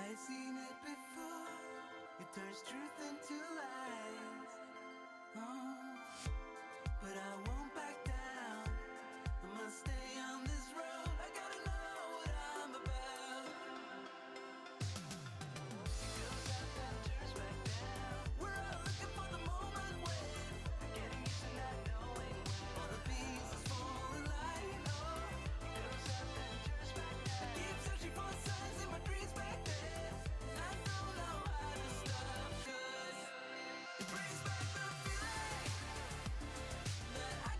I've seen it before. It turns truth into lies. But I won't back down. I must stay on this road. I gotta know what I'm about. It goes up and turns back down. We're all looking for the moment when getting used to not knowing when all the pieces fall in line. It goes up and turns back down. I keep searching for signs in my dreams back then. And I don't know how to stop, 'cause it brings back the feeling that I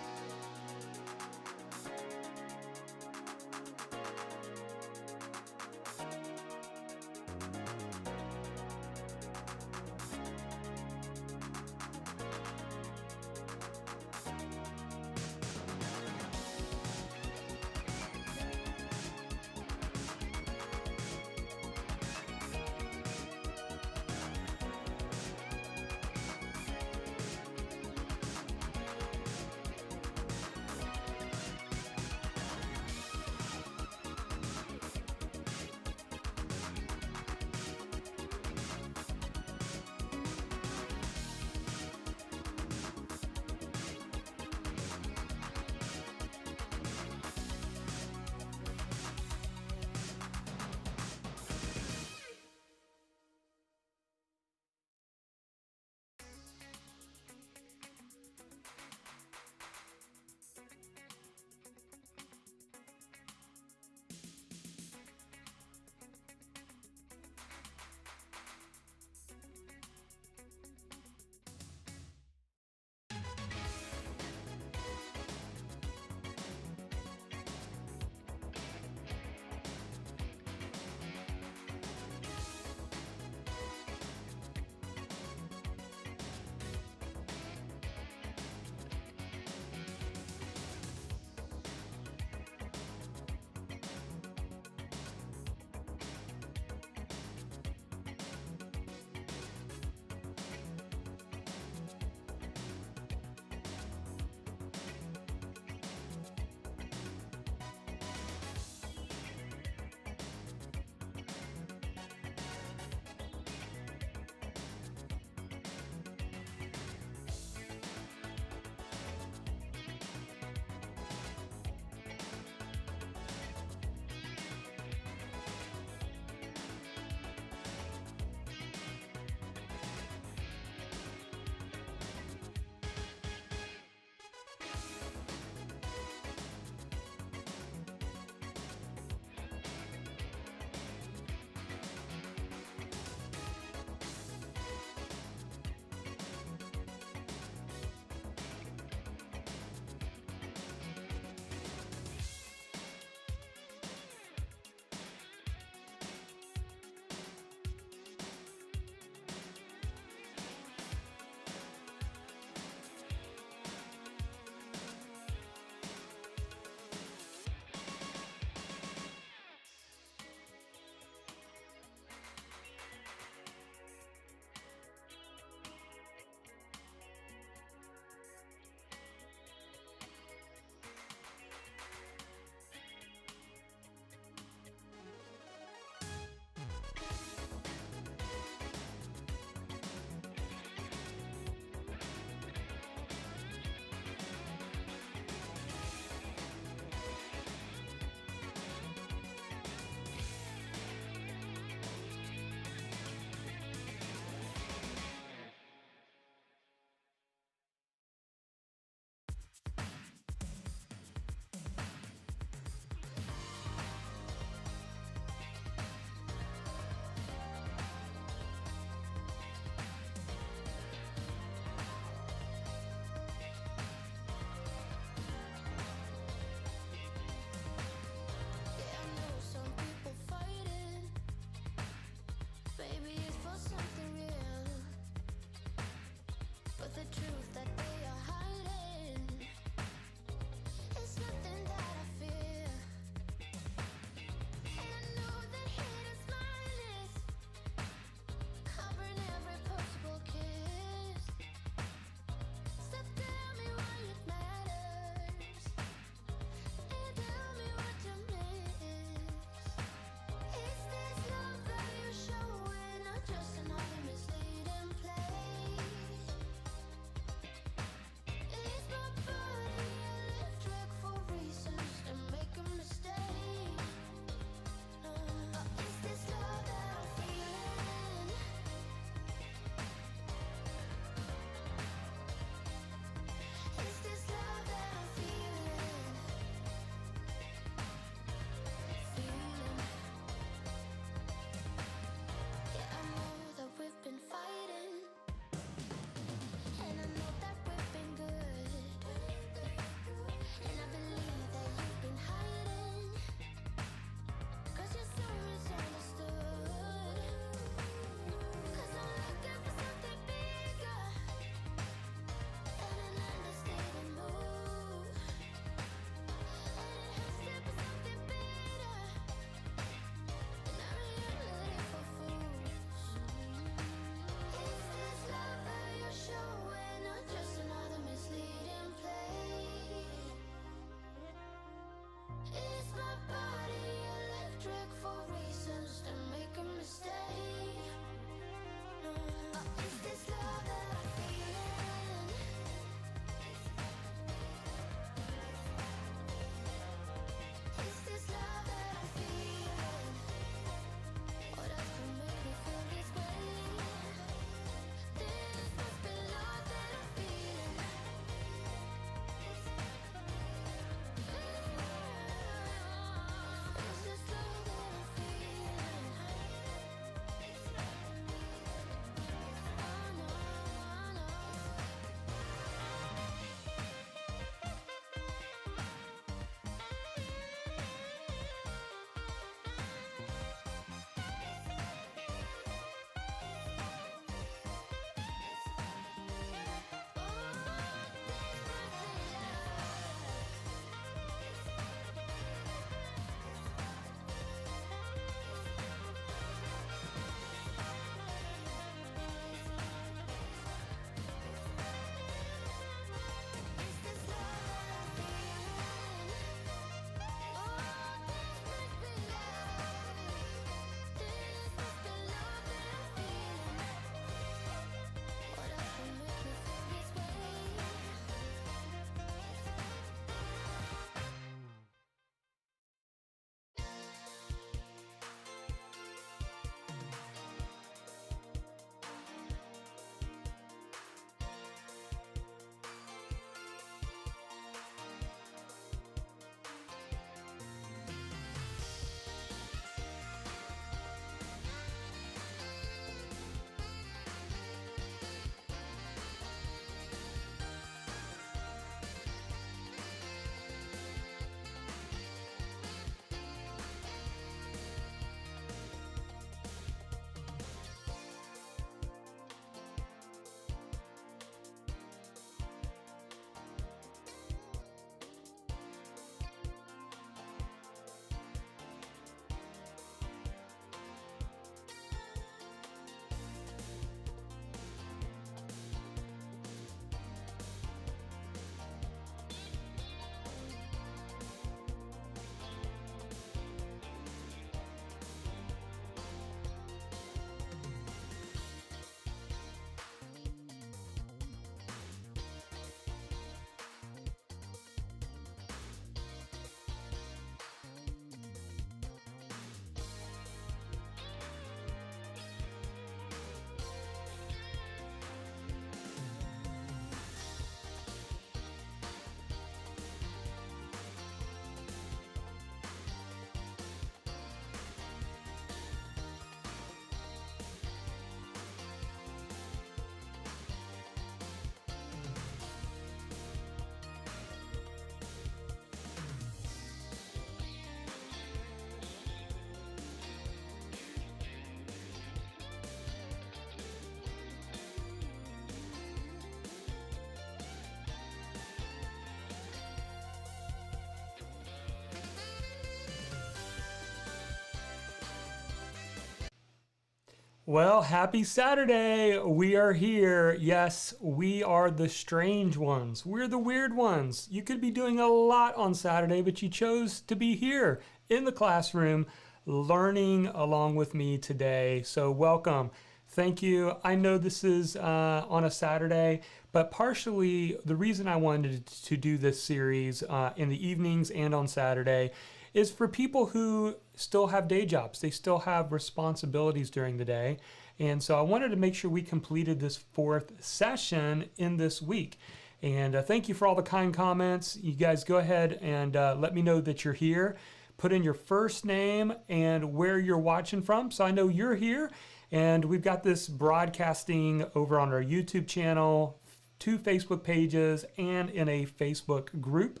Well, happy Saturday. We are here. Yes, we are the strange ones. We're the weird ones. You could be doing a lot on Saturday, but you chose to be here in the classroom learning along with me today. So, welcome. Thank you. I know this is on a Saturday, but partially the reason I wanted to do this series in the evenings and on Saturday is for people who still have day jobs. They still have responsibilities during the day. And so I wanted to make sure we completed this fourth session in this week. And thank you for all the kind comments. You guys go ahead and let me know that you're here. Put in your first name and where you're watching from, so I know you're here. And we've got this broadcasting over on our YouTube channel, 2 Facebook pages, and in a Facebook group.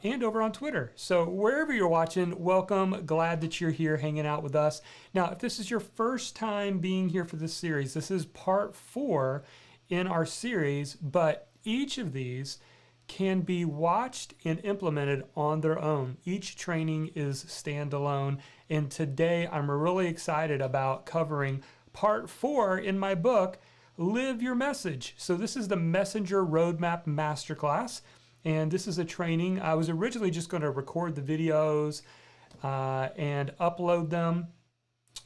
And over on Twitter. So wherever you're watching, welcome. Glad that you're here hanging out with us. Now, if this is your first time being here for this series, this is part 4 in our series, but each of these can be watched and implemented on their own. Each training is standalone. And today I'm really excited about covering part 4 in my book, Live Your Message. So this is the Messenger Roadmap Masterclass. And this is a training. I was originally just going to record the videos and upload them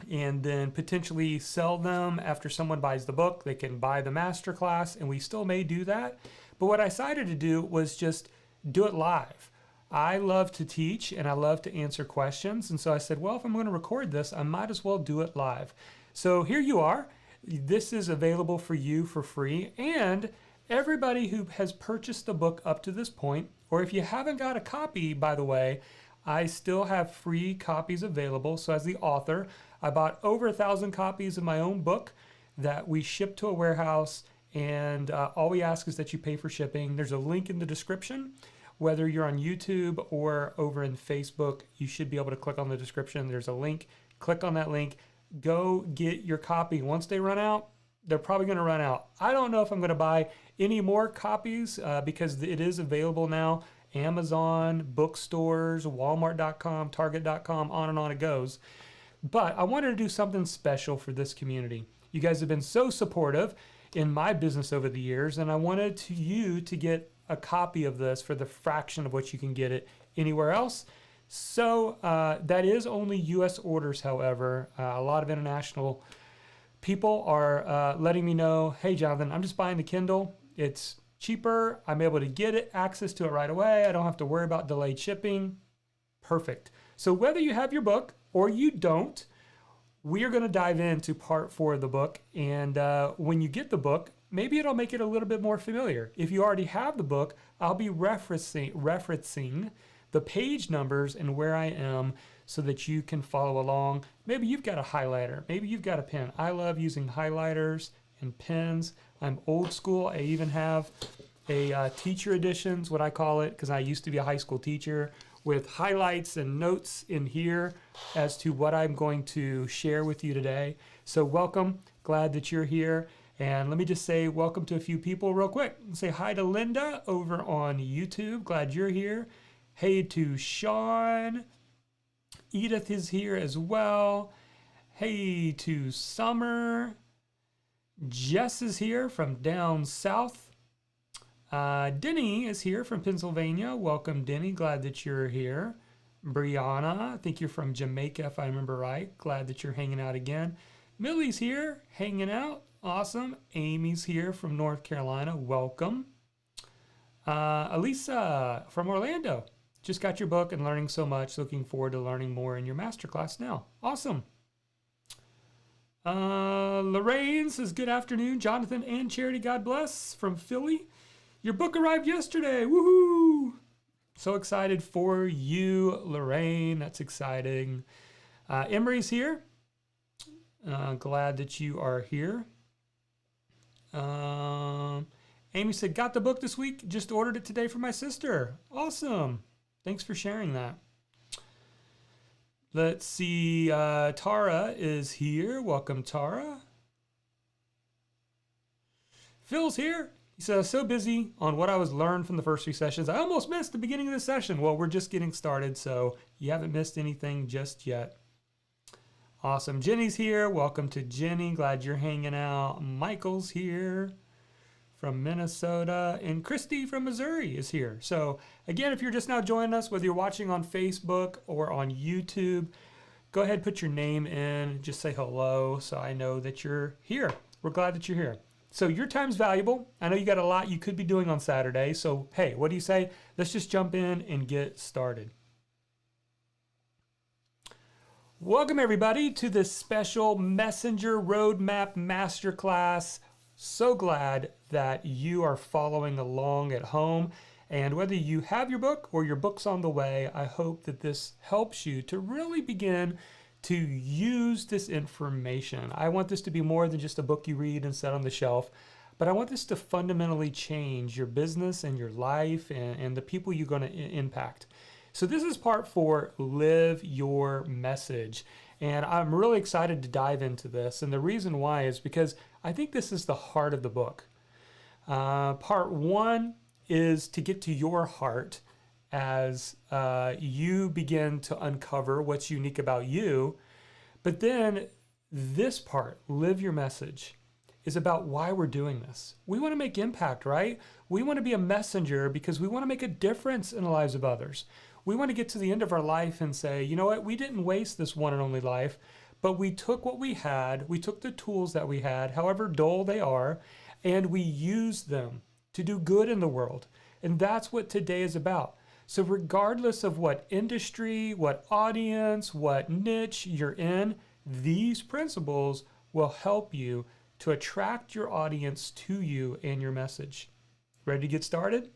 and then potentially sell them after someone buys the book. They can buy the masterclass, and we still may do that. But what I decided to do was just do it live. I love to teach and I love to answer questions. And so I said, well, if I'm going to record this, I might as well do it live. So here you are. This is available for you for free. And everybody who has purchased the book up to this point, or if you haven't got a copy, by the way, I still have free copies available. So as the author, I bought over 1,000 copies of my own book that we ship to a warehouse, and all we ask is that you pay for shipping. There's a link in the description. Whether you're on YouTube or over in Facebook, you should be able to click on the description. There's a link. Click on that link. Go get your copy. Once they run out, they're probably going to run out. I don't know if I'm going to buy any more copies because it is available now. Amazon, bookstores, Walmart.com, Target.com, on and on it goes. But I wanted to do something special for this community. You guys have been so supportive in my business over the years, and I wanted you to get a copy of this for the fraction of what you can get it anywhere else. So that is only U.S. orders, however. A lot of international people are letting me know, hey, Jonathan, I'm just buying the Kindle. It's cheaper. I'm able to get it, access to it right away. I don't have to worry about delayed shipping. Perfect. So whether you have your book or you don't, we are going to dive into part 4 of the book. And when you get the book, maybe it'll make it a little bit more familiar. If you already have the book, I'll be referencing the page numbers and where I am so that you can follow along. Maybe you've got a highlighter. Maybe you've got a pen. I love using highlighters and pens. I'm old school. I even have a teacher editions, what I call it, because I used to be a high school teacher, with highlights and notes in here as to what I'm going to share with you today. So welcome. Glad that you're here. And let me just say welcome to a few people real quick. Say hi to Linda over on YouTube. Glad you're here. Hey to Sean. Edith is here as well. Hey to Summer. Jess is here from down south. Denny is here from Pennsylvania. Welcome, Denny. Glad that you're here. Brianna, I think you're from Jamaica if I remember right. Glad that you're hanging out again. Millie's here, hanging out. Awesome. Amy's here from North Carolina. Welcome. Elisa from Orlando. Just got your book and learning so much. Looking forward to learning more in your masterclass now. Awesome. Lorraine says, good afternoon, Jonathan and Charity. God bless from Philly. Your book arrived yesterday. Woohoo! So excited for you, Lorraine. That's exciting. Emery's here. Glad that you are here. Amy said, got the book this week. Just ordered it today for my sister. Awesome. Thanks for sharing that. Let's see. Tara is here. Welcome, Tara. Phil's here. He said, I was so busy on what I was learned from the first 3 sessions. I almost missed the beginning of the session. Well, we're just getting started, so you haven't missed anything just yet. Awesome. Jenny's here. Welcome to Jenny. Glad you're hanging out. Michael's here from Minnesota, and Christy from Missouri is here. So again, if you're just now joining us, whether you're watching on Facebook or on YouTube, go ahead, put your name in, just say hello so I know that you're here. We're glad that you're here. So your time's valuable. I know you got a lot you could be doing on Saturday. So hey, what do you say? Let's just jump in and get started. Welcome everybody to this special Messenger Roadmap Masterclass. So glad that you are following along at home. And whether you have your book or your book's on the way, I hope that this helps you to really begin to use this information. I want this to be more than just a book you read and set on the shelf, but I want this to fundamentally change your business and your life and the people you're going to impact. So this is part 4, Live Your Message. And I'm really excited to dive into this. And the reason why is because I think this is the heart of the book. Part 1 is to get to your heart as you begin to uncover what's unique about you. But then this part, Live Your Message, is about why we're doing this. We want to make impact, right? We want to be a messenger because we want to make a difference in the lives of others. We want to get to the end of our life and say, you know what, we didn't waste this one and only life, but we took what we had, we took the tools that we had, however dull they are, and we used them to do good in the world. And that's what today is about. So regardless of what industry, what audience, what niche you're in, these principles will help you to attract your audience to you and your message. Ready to get started?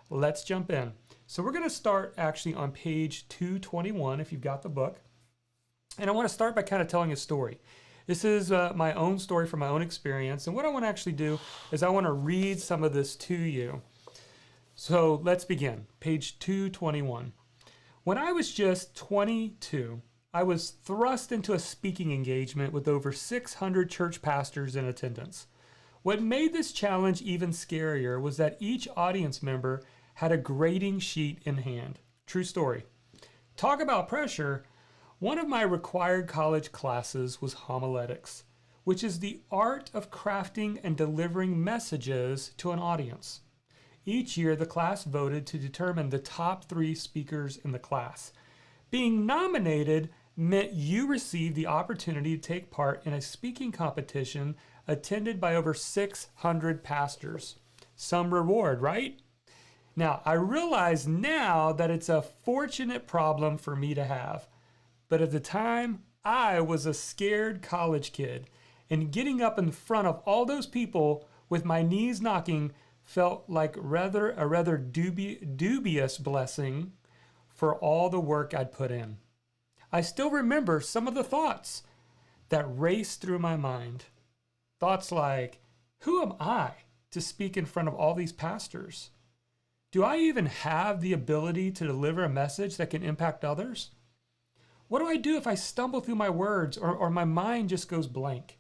Let's jump in. So we're going to start actually on page 221 if you've got the book. And I want to start by kind of telling a story. This is my own story from my own experience. And what I want to actually do is I want to read some of this to you. So let's begin. Page 221. When I was just 22, I was thrust into a speaking engagement with over 600 church pastors in attendance. What made this challenge even scarier was that each audience member had a grading sheet in hand. True story. Talk about pressure. One of my required college classes was homiletics, which is the art of crafting and delivering messages to an audience. Each year, the class voted to determine the top 3 speakers in the class. Being nominated meant you received the opportunity to take part in a speaking competition attended by over 600 pastors. Some reward, right? Now, I realize now that it's a fortunate problem for me to have. But at the time, I was a scared college kid, and getting up in front of all those people with my knees knocking felt like a rather dubious blessing for all the work I'd put in. I still remember some of the thoughts that raced through my mind. Thoughts like, who am I to speak in front of all these pastors? Do I even have the ability to deliver a message that can impact others? What do I do if I stumble through my words or my mind just goes blank?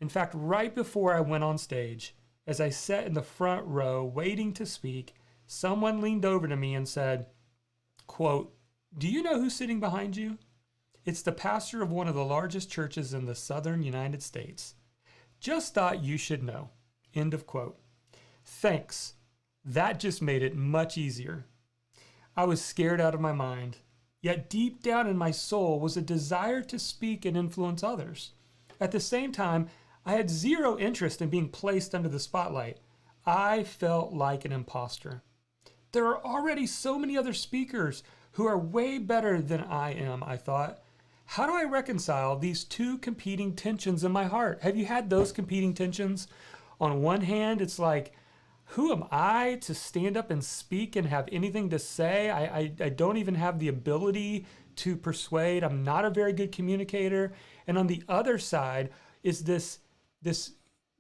In fact, right before I went on stage, as I sat in the front row waiting to speak, someone leaned over to me and said, quote, "Do you know who's sitting behind you? It's the pastor of one of the largest churches in the southern United States. Just thought you should know." End of quote. Thanks. That just made it much easier. I was scared out of my mind, yet deep down in my soul was a desire to speak and influence others. At the same time, I had zero interest in being placed under the spotlight. I felt like an imposter. There are already so many other speakers who are way better than I am, I thought. How do I reconcile these two competing tensions in my heart? Have you had those competing tensions? On one hand, it's like, who am I to stand up and speak and have anything to say? I don't even have the ability to persuade. I'm not a very good communicator. And on the other side is this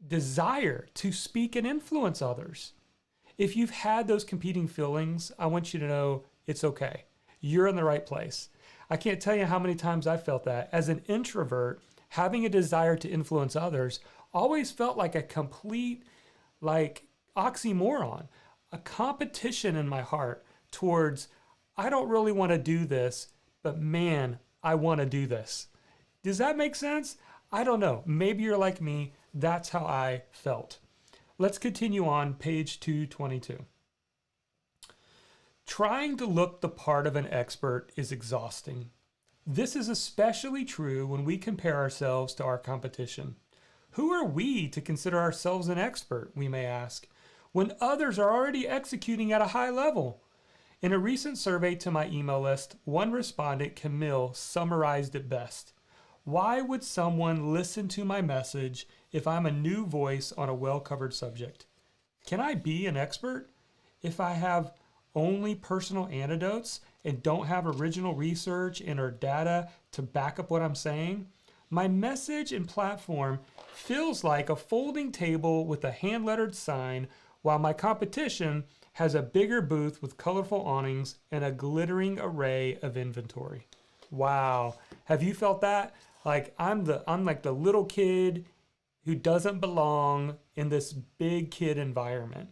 desire to speak and influence others. If you've had those competing feelings, I want you to know it's okay. You're in the right place. I can't tell you how many times I felt that. As an introvert, having a desire to influence others always felt like a complete, oxymoron, a competition in my heart towards, I don't really want to do this, but man, I want to do this. Does that make sense? I don't know. Maybe you're like me. That's how I felt. Let's continue on page 222. Trying to look the part of an expert is exhausting. This is especially true when we compare ourselves to our competition. Who are we to consider ourselves an expert, we may ask, when others are already executing at a high level? In a recent survey to my email list, one respondent, Camille, summarized it best. Why would someone listen to my message if I'm a new voice on a well-covered subject? Can I be an expert if I have only personal anecdotes and don't have original research and or data to back up what I'm saying? My message and platform feels like a folding table with a hand-lettered sign, while my competition has a bigger booth with colorful awnings and a glittering array of inventory. Wow. Have you felt that? Like I'm like the little kid who doesn't belong in this big kid environment.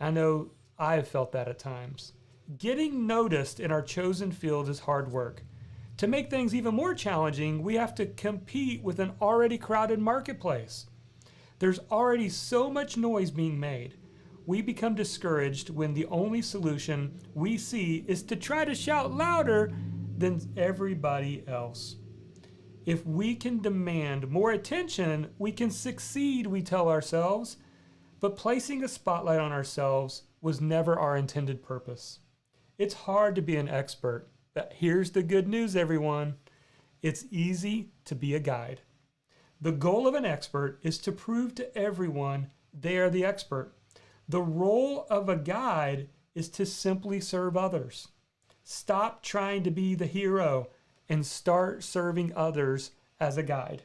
I know I've felt that at times. Getting noticed in our chosen field is hard work. To make things even more challenging, we have to compete with an already crowded marketplace. There's already so much noise being made. We become discouraged when the only solution we see is to try to shout louder than everybody else. If we can demand more attention, we can succeed, we tell ourselves. But placing a spotlight on ourselves was never our intended purpose. It's hard to be an expert, but here's the good news, everyone. It's easy to be a guide. The goal of an expert is to prove to everyone they are the expert. The role of a guide is to simply serve others. Stop trying to be the hero and start serving others as a guide.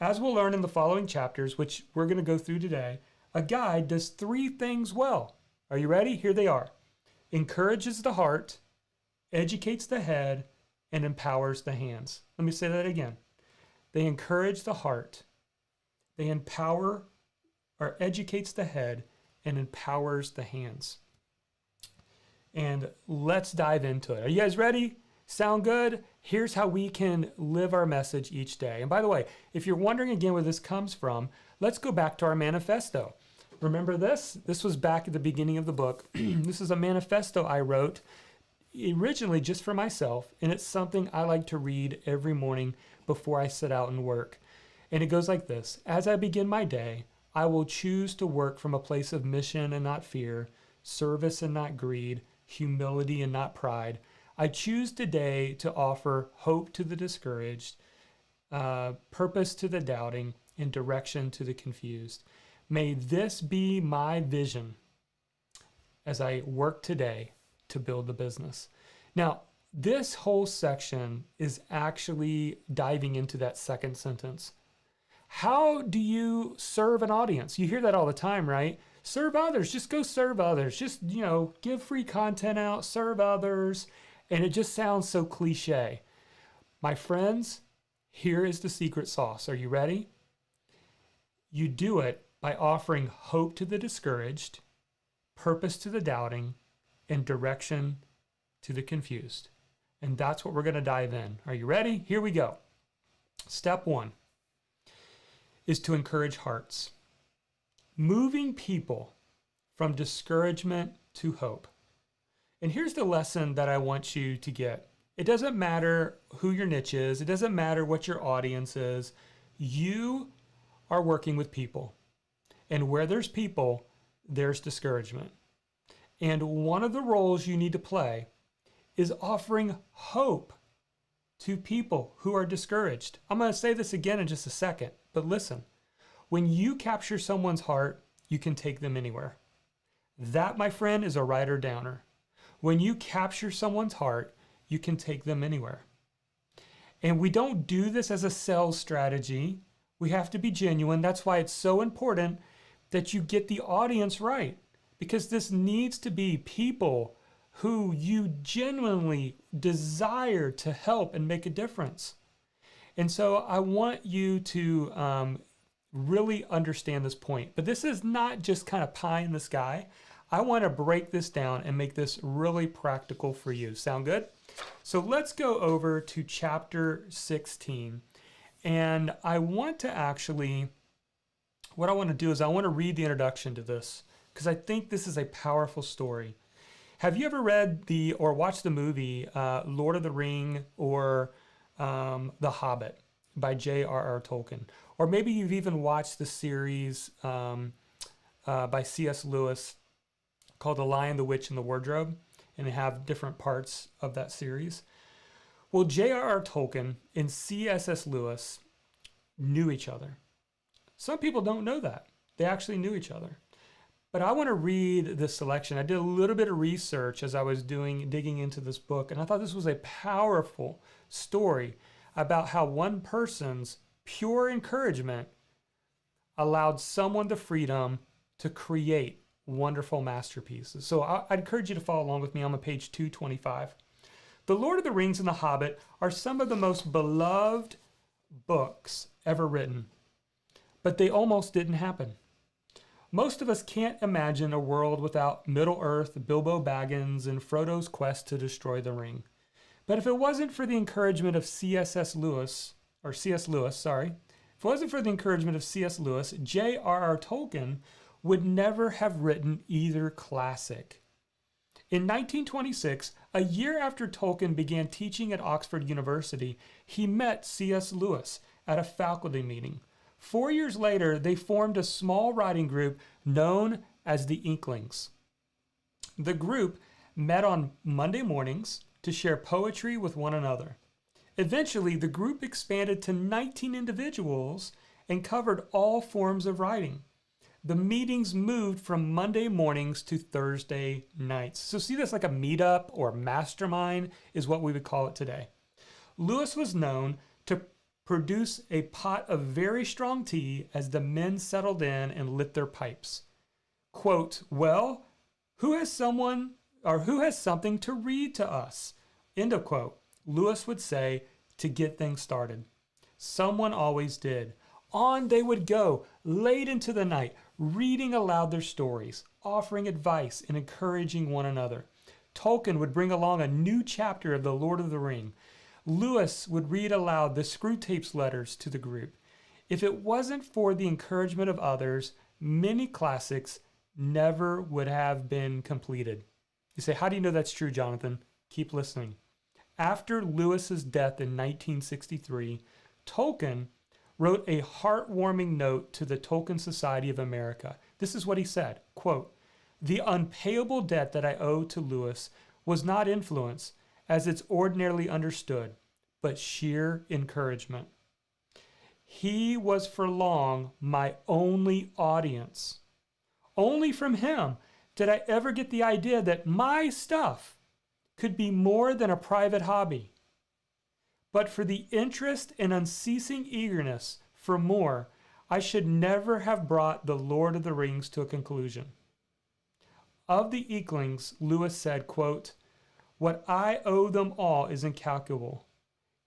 As we'll learn in the following chapters, which we're going to go through today, a guide does 3 things well. Are you ready? Here they are. Encourages the heart, educates the head, and empowers the hands. Let me say that again. They encourage the heart. They empower or educates the head and empowers the hands. And let's dive into it. Are you guys ready? Sound good? Here's how we can live our message each day. And by the way, if you're wondering again where this comes from, let's go back to our manifesto. Remember this? This was back at the beginning of the book. This is a manifesto I wrote originally just for myself, and it's something I like to read every morning before I set out and work. And it goes like this. As I begin my day, I will choose to work from a place of mission and not fear, service and not greed, humility and not pride. I choose today to offer hope to the discouraged, purpose to the doubting, and direction to the confused. May this be my vision as I work today to build the business. Now, this whole section is actually diving into that second sentence. How do you serve an audience? You hear that all the time, right? Serve others. Just go serve others. Just, give free content out, serve others. And it just sounds so cliche. My friends, here is the secret sauce. Are you ready? You do it by offering hope to the discouraged, purpose to the doubting, and direction to the confused. And that's what we're going to dive in. Are you ready? Here we go. Step 1 is to encourage hearts. Moving people from discouragement to hope. And here's the lesson that I want you to get. It doesn't matter who your niche is. It doesn't matter what your audience is. You are working with people. And where there's people, there's discouragement. And one of the roles you need to play is offering hope to people who are discouraged. I'm going to say this again in just a second, but listen. When you capture someone's heart, you can take them anywhere. That, my friend, is a rider downer. When you capture someone's heart, you can take them anywhere. And we don't do this as a sales strategy. We have to be genuine. That's why it's so important that you get the audience right, because this needs to be people who you genuinely desire to help and make a difference. And so I want you to really understand this point. But this is not just kind of pie in the sky. I want to break this down and make this really practical for you. Sound good? So let's go over to chapter 16. And I want to actually, what I want to do is I want to read the introduction to this because I think this is a powerful story. Have you ever read or watched the movie Lord of the Ring or The Hobbit by J.R.R. Tolkien? Or maybe you've even watched the series by C.S. Lewis called The Lion, the Witch, and the Wardrobe, and they have different parts of that series. Well, J.R.R. Tolkien and C.S.S. Lewis knew each other. Some people don't know that. They actually knew each other. But I want to read this selection. I did a little bit of research as I was digging into this book, and I thought this was a powerful story about how one person's pure encouragement allowed someone the freedom to create wonderful masterpieces. So I encourage you to follow along with me. I'm on page 225. The Lord of the Rings and The Hobbit are some of the most beloved books ever written, but they almost didn't happen. Most of us can't imagine a world without Middle-earth, Bilbo Baggins, and Frodo's quest to destroy the ring. But if it wasn't for the encouragement of C.S. Lewis, if it wasn't for the encouragement of C.S. Lewis, J.R.R. Tolkien would never have written either classic. In 1926, a year after Tolkien began teaching at Oxford University, he met C.S. Lewis at a faculty meeting. 4 years later, they formed a small writing group known as the Inklings. The group met on Monday mornings to share poetry with one another. Eventually, the group expanded to 19 individuals and covered all forms of writing. The meetings moved from Monday mornings to Thursday nights. So see this like a meetup or mastermind is what we would call it today. Lewis was known to produce a pot of very strong tea as the men settled in and lit their pipes. Quote, well, who has something to read to us? End of quote. Lewis would say to get things started. Someone always did. On they would go, late into the night, reading aloud their stories, offering advice and encouraging one another. Tolkien would bring along a new chapter of The Lord of the Ring. Lewis would read aloud the Screwtape's letters to the group. If it wasn't for the encouragement of others, many classics never would have been completed. You say, how do you know that's true, Jonathan? Keep listening. After Lewis's death in 1963, Tolkien wrote a heartwarming note to the Tolkien Society of America. This is what he said, quote, the unpayable debt that I owe to Lewis was not influence, as it's ordinarily understood, but sheer encouragement. He was for long my only audience. Only from him did I ever get the idea that my stuff could be more than a private hobby. But for the interest and unceasing eagerness for more, I should never have brought The Lord of the Rings to a conclusion. Of the Inklings, Lewis said, quote, what I owe them all is incalculable.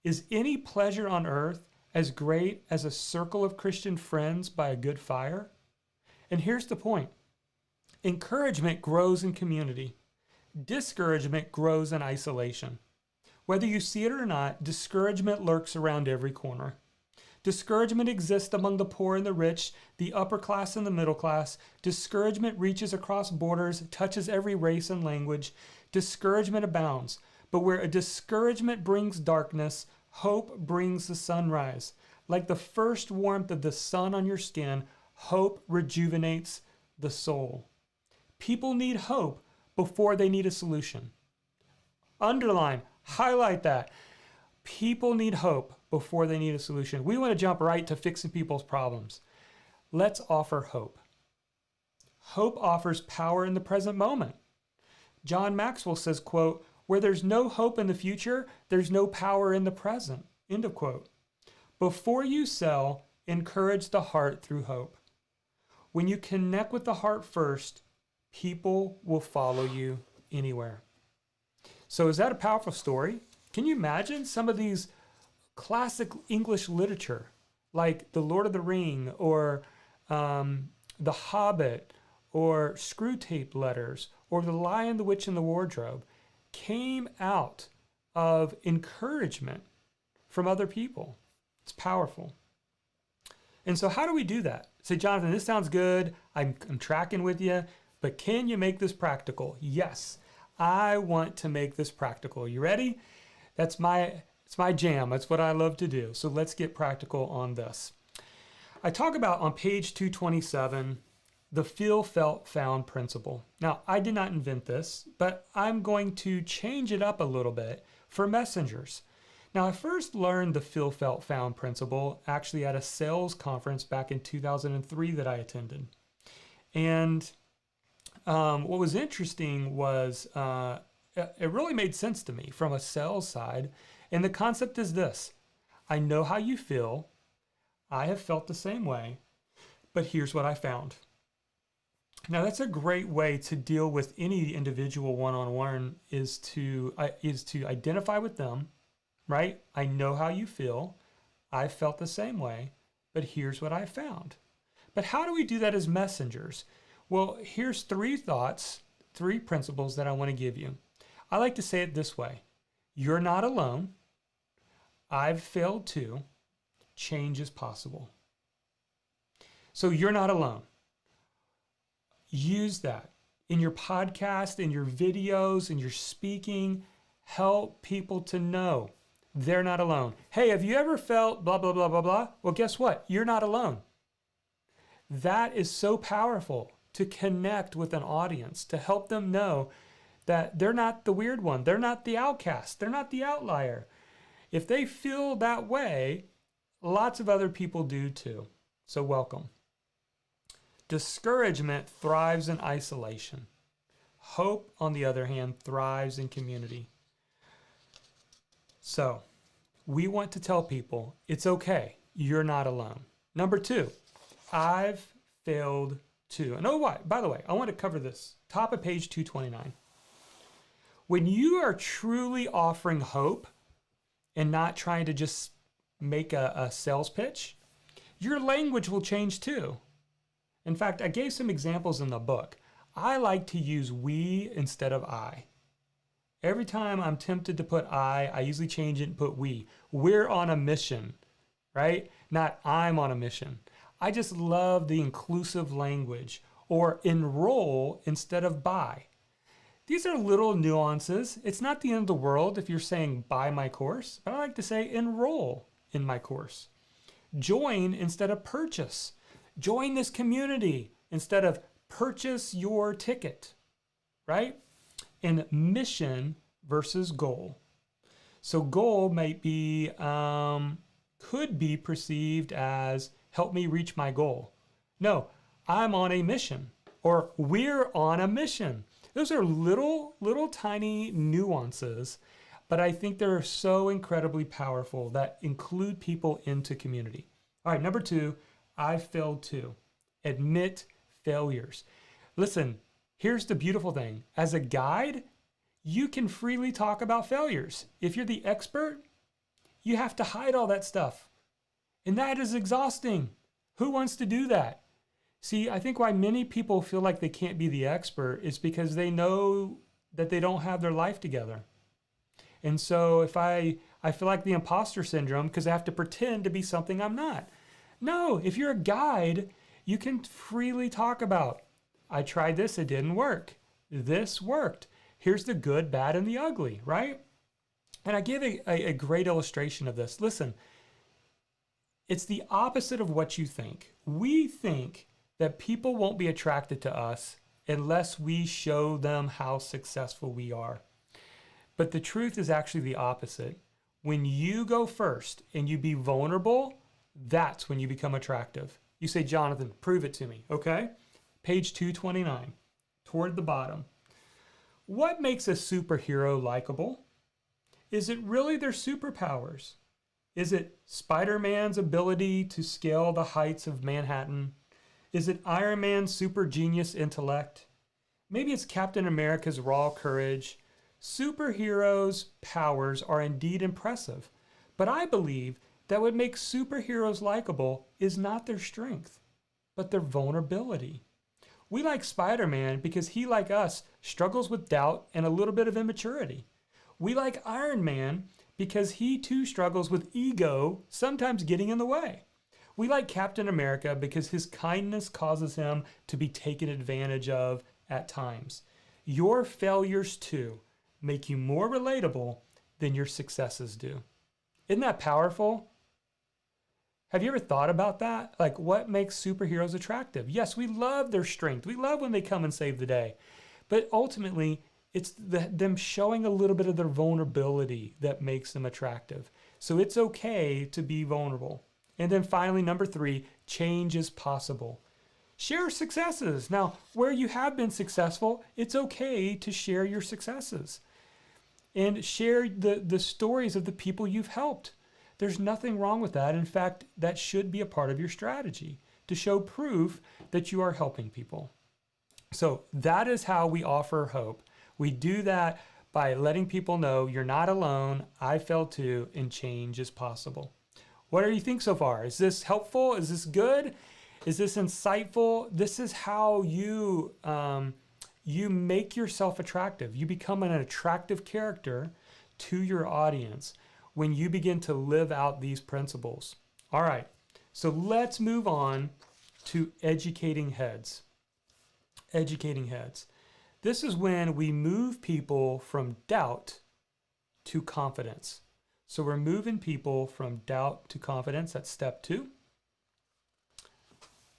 Is any pleasure on earth as great as a circle of Christian friends by a good fire? And here's the point. Encouragement grows in community. Discouragement grows in isolation. Whether you see it or not, discouragement lurks around every corner. Discouragement exists among the poor and the rich, the upper class and the middle class. Discouragement reaches across borders, touches every race and language. Discouragement abounds. But where a discouragement brings darkness, hope brings the sunrise. Like the first warmth of the sun on your skin, hope rejuvenates the soul. People need hope before they need a solution. Underline, highlight that. People need hope before they need a solution. We want to jump right to fixing people's problems. Let's offer hope. Hope offers power in the present moment. John Maxwell says, quote, where there's no hope in the future, there's no power in the present. End of quote. Before you sell, encourage the heart through hope. When you connect with the heart first, people will follow you anywhere. So is that a powerful story? Can you imagine some of these classic English literature, like The Lord of the Ring or The Hobbit or Screwtape Letters or The Lion, the Witch, and the Wardrobe, came out of encouragement from other people. It's powerful. And so how do we do that? Say, Jonathan, this sounds good. I'm tracking with you, but can you make this practical? Yes, I want to make this practical. You ready? It's my jam. That's what I love to do. So let's get practical on this. I talk about on page 227, the feel, felt, found principle. Now, I did not invent this, but I'm going to change it up a little bit for messengers. Now, I first learned the feel, felt, found principle actually at a sales conference back in 2003 that I attended. And what was interesting was it really made sense to me from a sales side. And the concept is this: I know how you feel. I have felt the same way, but here's what I found. Now, that's a great way to deal with any individual one-on-one is to identify with them, right? I know how you feel. I felt the same way, but here's what I found. But how do we do that as messengers? Well, here's three principles that I want to give you. I like to say it this way: you're not alone. I've failed too. Change is possible. So you're not alone. Use that in your podcast, in your videos, in your speaking. Help people to know they're not alone. Hey, have you ever felt blah, blah, blah, blah, blah? Well, guess what? You're not alone. That is so powerful to connect with an audience, to help them know that they're not the weird one. They're not the outcast. They're not the outlier. If they feel that way, lots of other people do too. So welcome. Discouragement thrives in isolation. Hope, on the other hand, thrives in community. So we want to tell people it's okay. You're not alone. Number two, I've failed too. And by the way, I want to cover this. Top of page 229. When you are truly offering hope and not trying to just make a sales pitch, your language will change too. In fact, I gave some examples in the book. I like to use we instead of I. Every time I'm tempted to put I usually change it and put we. We're on a mission, right? Not I'm on a mission. I just love the inclusive language, or enroll instead of buy. These are little nuances. It's not the end of the world if you're saying buy my course, but I like to say enroll in my course. Join instead of purchase. Join this community instead of purchase your ticket, right? And mission versus goal. So goal might be, could be perceived as help me reach my goal. No, I'm on a mission, or we're on a mission. Those are little tiny nuances, but I think they're so incredibly powerful that include people into community. All right, number two, I failed too. Admit failures. Listen, here's the beautiful thing. As a guide, you can freely talk about failures. If you're the expert, you have to hide all that stuff. And that is exhausting. Who wants to do that? See, I think why many people feel like they can't be the expert is because they know that they don't have their life together. And so if I feel like the imposter syndrome because I have to pretend to be something I'm not. No, if you're a guide, you can freely talk about, I tried this, it didn't work. This worked. Here's the good, bad, and the ugly, right? And I give a great illustration of this. Listen, it's the opposite of what you think. We think that people won't be attracted to us unless we show them how successful we are. But the truth is actually the opposite. When you go first and you be vulnerable, that's when you become attractive. You say, Jonathan, prove it to me, okay? Page 229, toward the bottom. What makes a superhero likable? Is it really their superpowers? Is it Spider-Man's ability to scale the heights of Manhattan? Is it Iron Man's super genius intellect? Maybe it's Captain America's raw courage. Superheroes' powers are indeed impressive, but I believe that what makes superheroes likable is not their strength, but their vulnerability. We like Spider-Man because he, like us, struggles with doubt and a little bit of immaturity. We like Iron Man because he too struggles with ego, sometimes getting in the way. We like Captain America because his kindness causes him to be taken advantage of at times. Your failures too make you more relatable than your successes do. Isn't that powerful? Have you ever thought about that? Like, what makes superheroes attractive? Yes, we love their strength. We love when they come and save the day. But ultimately, it's them showing a little bit of their vulnerability that makes them attractive. So it's okay to be vulnerable. And then finally, number 3, change is possible. Share successes. Now, where you have been successful, it's okay to share your successes. And share the stories of the people you've helped. There's nothing wrong with that. In fact, that should be a part of your strategy to show proof that you are helping people. So that is how we offer hope. We do that by letting people know you're not alone, I failed too, and change is possible. What do you think so far? Is this helpful? Is this good? Is this insightful? This is how you make yourself attractive. You become an attractive character to your audience when you begin to live out these principles. All right, so let's move on to educating heads. Educating heads. This is when we move people from doubt to confidence. So we're moving people from doubt to confidence. That's step 2.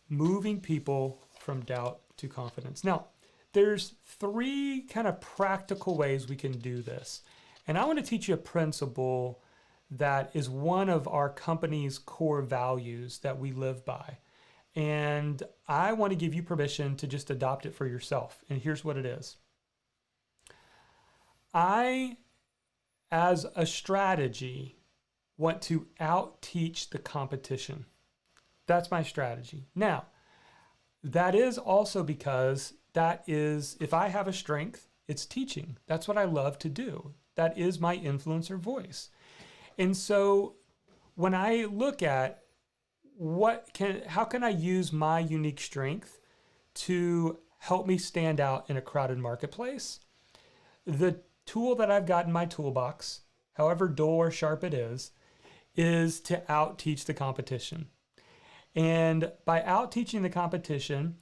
Moving people from doubt to confidence. Now, there's 3 kind of practical ways we can do this. And I want to teach you a principle that is one of our company's core values that we live by. And I want to give you permission to just adopt it for yourself. And here's what it is. I, as a strategy, want to out-teach the competition. That's my strategy. Now, that is also because if I have a strength, it's teaching. That's what I love to do. That is my influencer voice. And so when I look at how can I use my unique strength to help me stand out in a crowded marketplace? The tool that I've got in my toolbox, however dull or sharp it is to out-teach the competition. And by out-teaching the competition,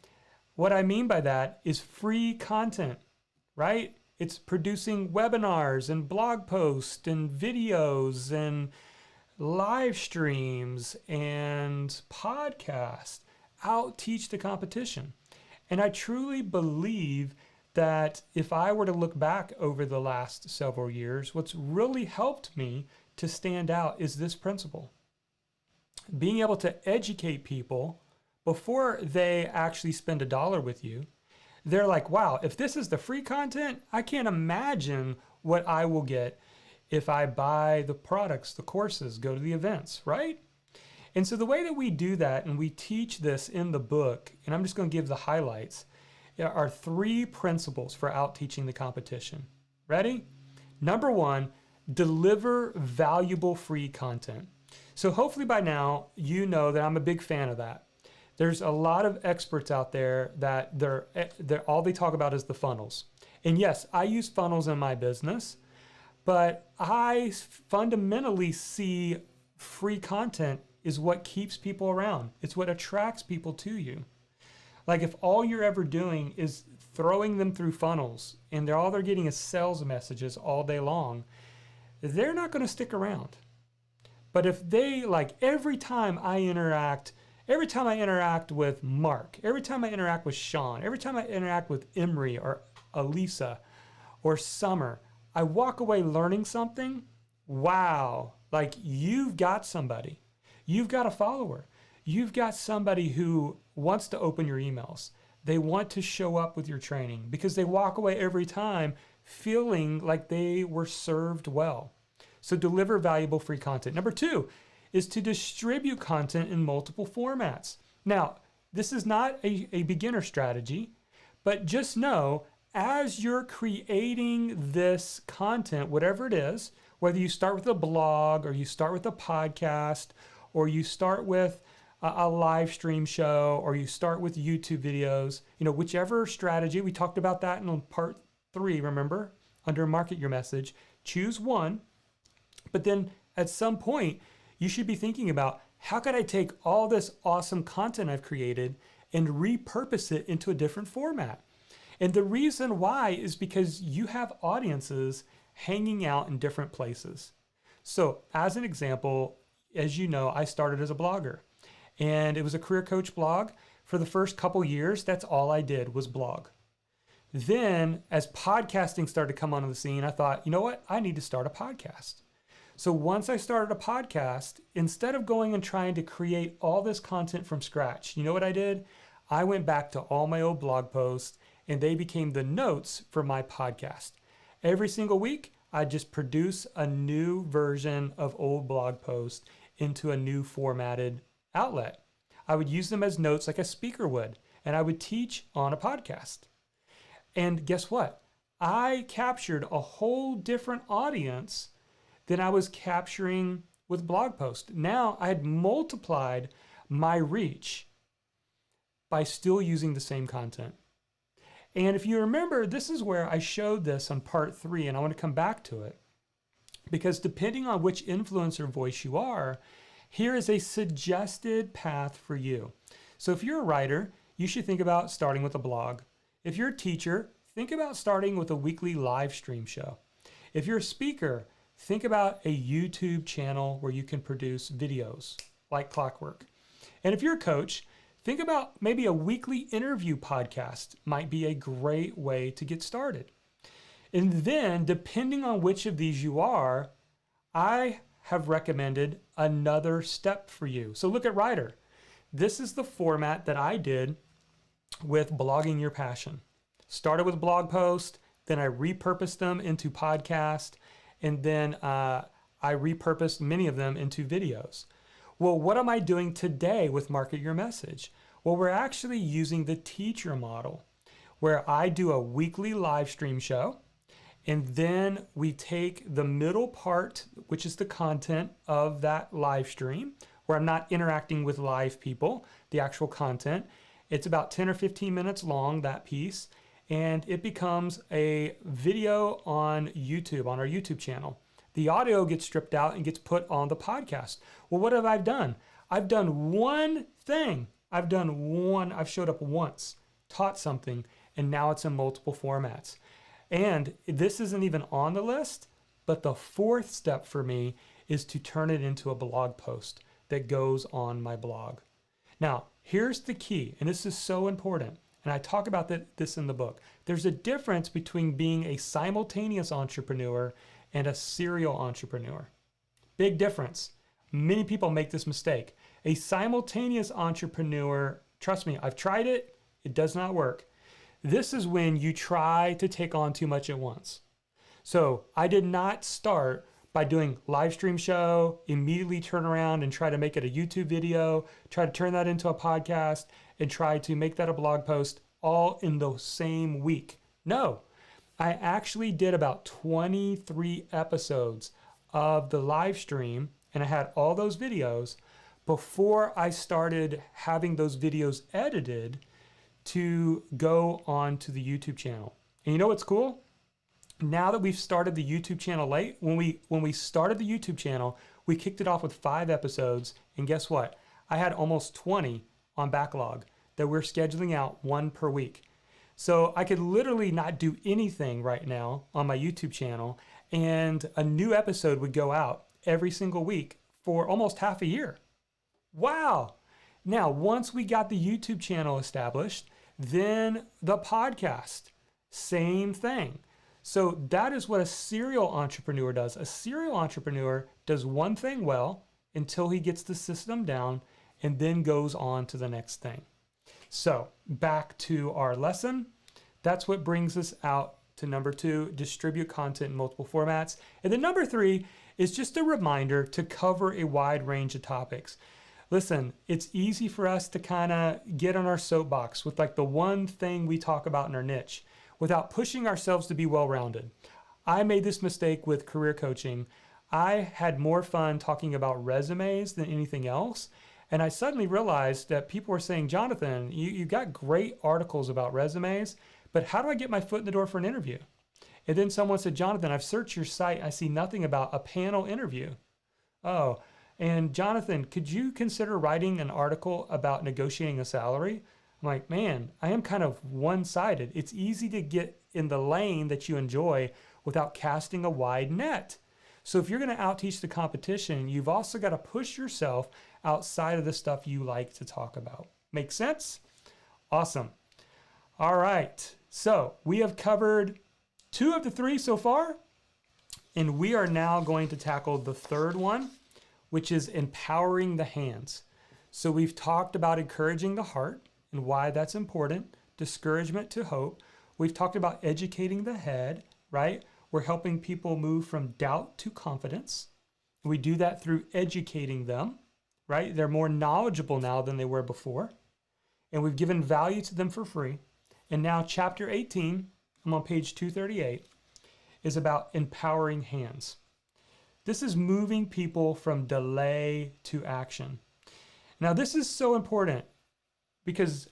what I mean by that is free content, right? It's producing webinars and blog posts and videos and live streams and podcasts. Out-teach the competition. And I truly believe that if I were to look back over the last several years, what's really helped me to stand out is this principle. Being able to educate people before they actually spend $1 with you. They're like, wow, if this is the free content, I can't imagine what I will get if I buy the products, the courses, go to the events, right? And so the way that we do that, and we teach this in the book, and I'm just going to give the highlights, are 3 principles for out-teaching the competition. Ready? Number 1, deliver valuable free content. So hopefully by now, you know that I'm a big fan of that. There's a lot of experts out there that they're all they talk about is the funnels. And yes, I use funnels in my business, but I fundamentally see free content is what keeps people around. It's what attracts people to you. Like if all you're ever doing is throwing them through funnels and all they're getting is sales messages all day long, they're not going to stick around. But if they, like every time I interact with Mark, every time I interact with Sean, every time I interact with Emery or Elisa or Summer, I walk away learning something. Wow, like you've got somebody. You've got a follower. You've got somebody who wants to open your emails. They want to show up with your training because they walk away every time feeling like they were served well. So deliver valuable free content. Number 2 is to distribute content in multiple formats. Now, this is not a beginner strategy, but just know as you're creating this content, whatever it is, whether you start with a blog or you start with a podcast or you start with a live stream show or you start with YouTube videos, whichever strategy, we talked about that in part 3, remember, under market your message, Choose one, but then at some point, you should be thinking about how could I take all this awesome content I've created and repurpose it into a different format? And the reason why is because you have audiences hanging out in different places. So as an example, as you know, I started as a blogger and it was a career coach blog. For the first couple years, that's all I did was blog. Then as podcasting started to come onto the scene, I thought, you know what? I need to start a podcast. So once I started a podcast, instead of going and trying to create all this content from scratch, you know what I did? I went back to all my old blog posts and they became the notes for my podcast. Every single week, I just produce a new version of old blog posts into a new formatted outlet. I would use them as notes like a speaker would, and I would teach on a podcast. And guess what? I captured a whole different audience than I was capturing with blog posts. Now I had multiplied my reach by still using the same content. And if you remember, this is where I showed this on part 3, and I want to come back to it. Because depending on which influencer voice you are, here is a suggested path for you. So if you're a writer, you should think about starting with a blog. If you're a teacher, think about starting with a weekly live stream show. If you're a speaker, think about a YouTube channel where you can produce videos like clockwork. And if you're a coach, think about maybe a weekly interview podcast might be a great way to get started. And then, depending on which of these you are, I have recommended another step for you. So look at Writer. This is the format that I did with Blogging Your Passion. Started with blog post, then I repurposed them into podcast, and then I repurposed many of them into videos. Well, what am I doing today with Market Your Message? Well, we're actually using the teacher model where I do a weekly live stream show, and then we take the middle part, which is the content of that live stream, where I'm not interacting with live people, the actual content. It's about 10 or 15 minutes long, that piece, and it becomes a video on YouTube, on our YouTube channel. The audio gets stripped out and gets put on the podcast. Well, what have I done? I've done one thing. I've showed up once, taught something, and now it's in multiple formats. And this isn't even on the list, but the fourth step for me is to turn it into a blog post that goes on my blog. Now, here's the key, and this is so important, and I talk about this in the book. There's a difference between being a simultaneous entrepreneur and a serial entrepreneur. Big difference. Many people make this mistake. A simultaneous entrepreneur, trust me, I've tried it, it does not work. This is when you try to take on too much at once. So I did not start by doing live stream show, immediately turn around and try to make it a YouTube video, try to turn that into a podcast, and try to make that a blog post all in the same week. No, I actually did about 23 episodes of the live stream, and I had all those videos before I started having those videos edited to go on to the YouTube channel. And you know what's cool? Now that we've started the YouTube channel late, when we started the YouTube channel, we kicked it off with 5 episodes, and guess what? I had almost 20 on backlog that we're scheduling out 1 per week. So I could literally not do anything right now on my YouTube channel, and a new episode would go out every single week for almost half a year. Wow. Now, once we got the YouTube channel established, then the podcast, same thing. So that is what a serial entrepreneur does. A serial entrepreneur does one thing well until he gets the system down and then goes on to the next thing. So back to our lesson. That's what brings us out to number 2, distribute content in multiple formats. And then number 3 is just a reminder to cover a wide range of topics. Listen, it's easy for us to kind of get on our soapbox with like the one thing we talk about in our niche without pushing ourselves to be well-rounded. I made this mistake with career coaching. I had more fun talking about resumes than anything else. And I suddenly realized that people were saying, Jonathan, you got great articles about resumes, but how do I get my foot in the door for an interview? And then someone said, Jonathan, I've searched your site. I see nothing about a panel interview. Oh, and Jonathan, could you consider writing an article about negotiating a salary? I'm like, man, I am kind of one-sided. It's easy to get in the lane that you enjoy without casting a wide net. So if you're going to outteach the competition, you've also got to push yourself outside of the stuff you like to talk about. Make sense? Awesome. All right. So we have covered 2 of the 3 so far, and we are now going to tackle the third one, which is empowering the hands. So we've talked about encouraging the heart and why that's important, discouragement to hope. We've talked about educating the head, right? We're helping people move from doubt to confidence. We do that through educating them, right? They're more knowledgeable now than they were before. And we've given value to them for free. And now chapter 18, I'm on page 238, is about empowering hands. This is moving people from delay to action. Now, this is so important because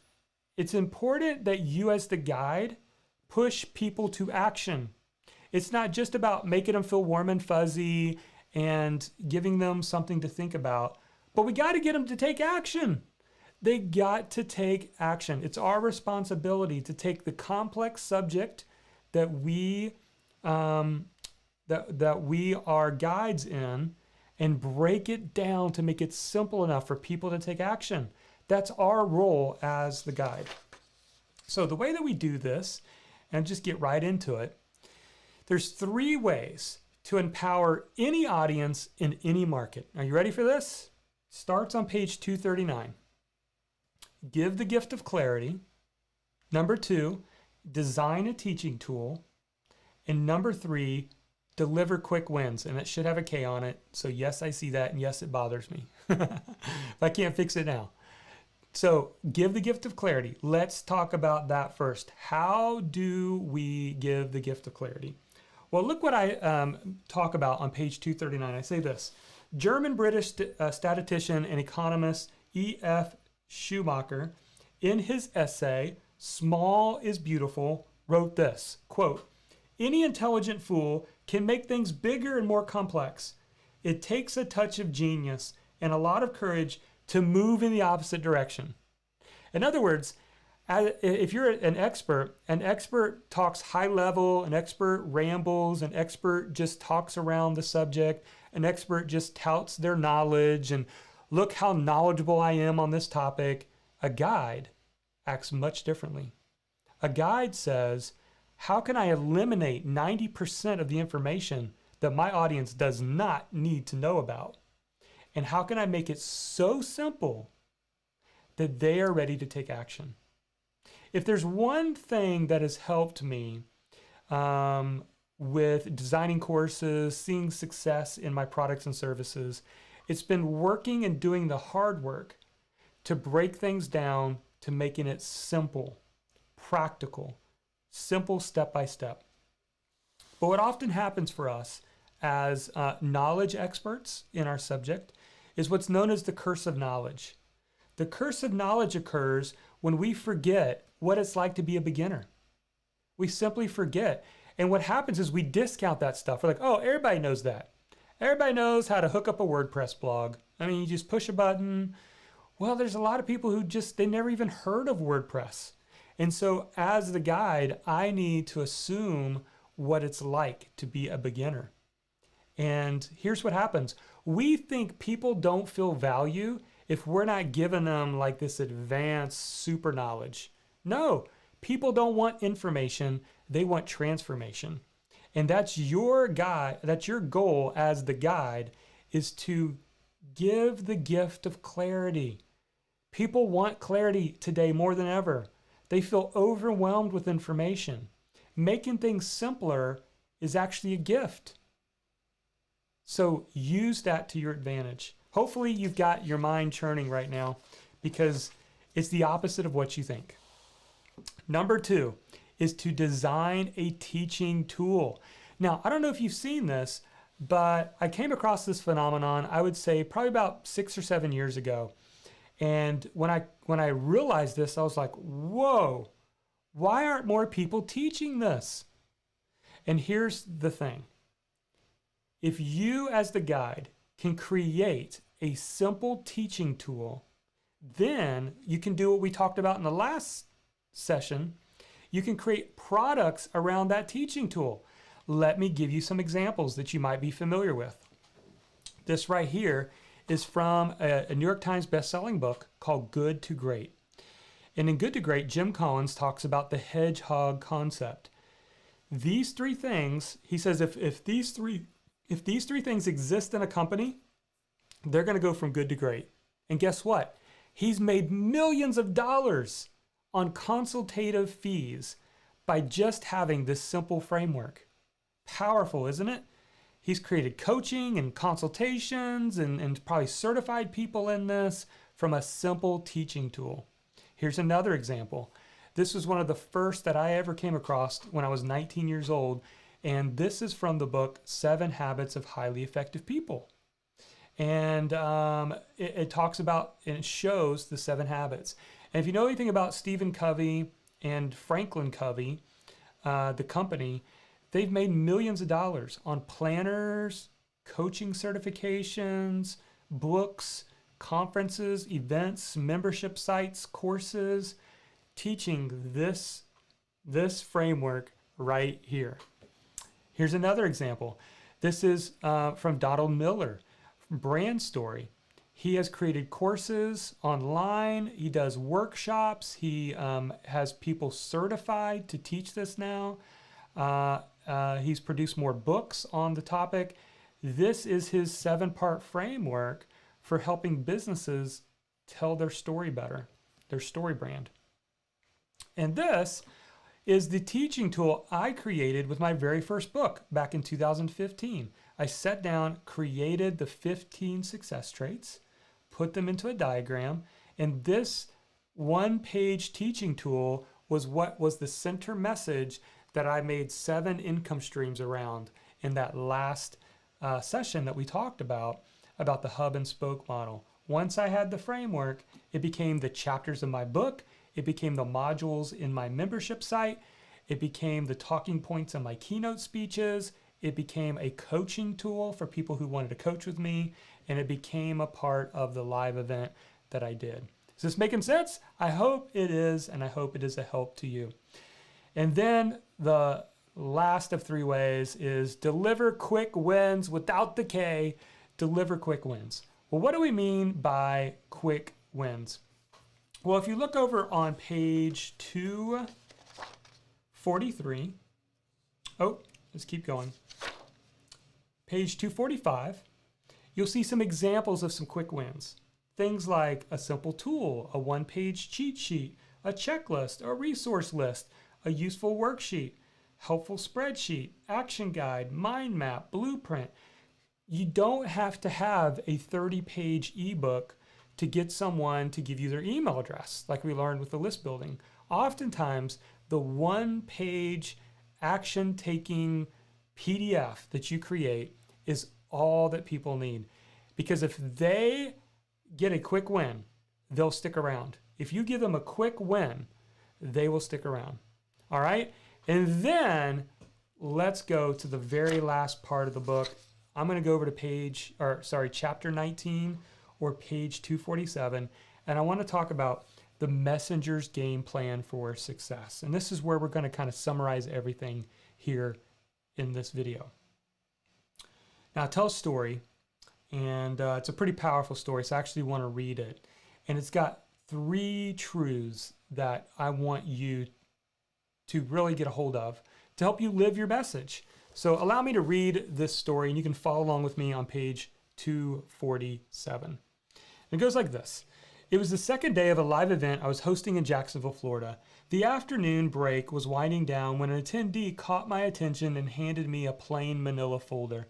it's important that you as the guide push people to action. It's not just about making them feel warm and fuzzy and giving them something to think about, but we got to get them to take action. They got to take action. It's our responsibility to take the complex subject that we that we are guides in and break it down to make it simple enough for people to take action. That's our role as the guide. So the way that we do this, and just get right into it, there's 3 ways to empower any audience in any market. Are you ready for this? Starts on page 239. Give the gift of clarity. Number 2, design a teaching tool. And number 3, deliver quick wins. And it should have a K on it. So yes, I see that. And yes, it bothers me. But I can't fix it now. So give the gift of clarity. Let's talk about that first. How do we give the gift of clarity? Well, look what I talk about on page 239. I say this. German-British statistician and economist E.F. Schumacher, in his essay, Small is Beautiful, wrote this, quote, "Any intelligent fool can make things bigger and more complex. It takes a touch of genius and a lot of courage to move in the opposite direction." In other words, if you're an expert talks high level, an expert rambles, an expert just talks around the subject, an expert just touts their knowledge and look how knowledgeable I am on this topic. A guide acts much differently. A guide says, how can I eliminate 90% of the information that my audience does not need to know about? And how can I make it so simple that they are ready to take action? If there's one thing that has helped me with designing courses, seeing success in my products and services, it's been working and doing the hard work to break things down to making it simple, practical, simple step by step. But what often happens for us as knowledge experts in our subject is what's known as the curse of knowledge. The curse of knowledge occurs when we forget what it's like to be a beginner. We simply forget. And what happens is we discount that stuff. We're like, oh, everybody knows that. Everybody knows how to hook up a WordPress blog. I mean, you just push a button. Well, there's a lot of people who they never even heard of WordPress. And so as the guide, I need to assume what it's like to be a beginner. And here's what happens. We think people don't feel value if we're not giving them like this advanced super knowledge. No, people don't want information. They want transformation. And that's your goal as the guide, is to give the gift of clarity. People want clarity today more than ever. They feel overwhelmed with information. Making things simpler is actually a gift. So use that to your advantage. Hopefully you've got your mind churning right now, because it's the opposite of what you think. Number 2 is to design a teaching tool. Now, I don't know if you've seen this, but I came across this phenomenon, I would say probably about 6 or 7 years ago. And when I realized this, I was like, whoa, why aren't more people teaching this? And here's the thing. If you as the guide can create a simple teaching tool, then you can do what we talked about in the last session. You can create products around that teaching tool. Let me give you some examples that you might be familiar with. This right here is from a New York Times best-selling book called Good to Great. And in Good to Great, Jim Collins talks about the hedgehog concept. These three things, he says, if these three things exist in a company, they're going to go from good to great. And guess what? He's made millions of dollars on consultative fees by just having this simple framework. Powerful, isn't it? He's created coaching and consultations and probably certified people in this from a simple teaching tool. Here's another example. This was one of the first that I ever came across when I was 19 years old. And this is from the book, 7 Habits of Highly Effective People. And it talks about, and it shows the 7 habits. And if you know anything about Stephen Covey and Franklin Covey, the company, they've made millions of dollars on planners, coaching certifications, books, conferences, events, membership sites, courses, teaching this framework right here. Here's another example. This is from Donald Miller, Brand Story. He has created courses online. He does workshops. He has people certified to teach this now. He's produced more books on the topic. This is his 7-part framework for helping businesses tell their story better, their story brand. And this is the teaching tool I created with my very first book back in 2015. I sat down, created the 15 success traits, put them into a diagram, and this one-page teaching tool was what was the center message that I made 7 income streams around in that last session that we talked about the hub and spoke model. Once I had the framework, it became the chapters of my book. It became the modules in my membership site. It became the talking points in my keynote speeches. It became a coaching tool for people who wanted to coach with me. And it became a part of the live event that I did. Is this making sense? I hope it is, and I hope it is a help to you. And then the last of 3 ways is deliver quick wins without decay. Deliver quick wins. Well, what do we mean by quick wins? Well, if you look over on page 243, let's keep going. Page 245, you'll see some examples of some quick wins. Things like a simple tool, a 1-page cheat sheet, a checklist, a resource list, a useful worksheet, helpful spreadsheet, action guide, mind map, blueprint. You don't have to have a 30-page ebook to get someone to give you their email address, like we learned with the list building. Oftentimes, the 1-page action-taking PDF that you create is all that people need. Because if they get a quick win, they'll stick around. If you give them a quick win, they will stick around. All right? And then let's go to the very last part of the book. I'm going to go over to chapter 19 or page 247, and I want to talk about the messenger's game plan for success. And this is where we're going to kind of summarize everything here in this video. Now, I tell a story, and it's a pretty powerful story, so I actually want to read it. And it's got 3 truths that I want you to really get a hold of to help you live your message. So allow me to read this story, and you can follow along with me on page 247. It goes like this. It was the second day of a live event I was hosting in Jacksonville, Florida. The afternoon break was winding down when an attendee caught my attention and handed me a plain manila folder.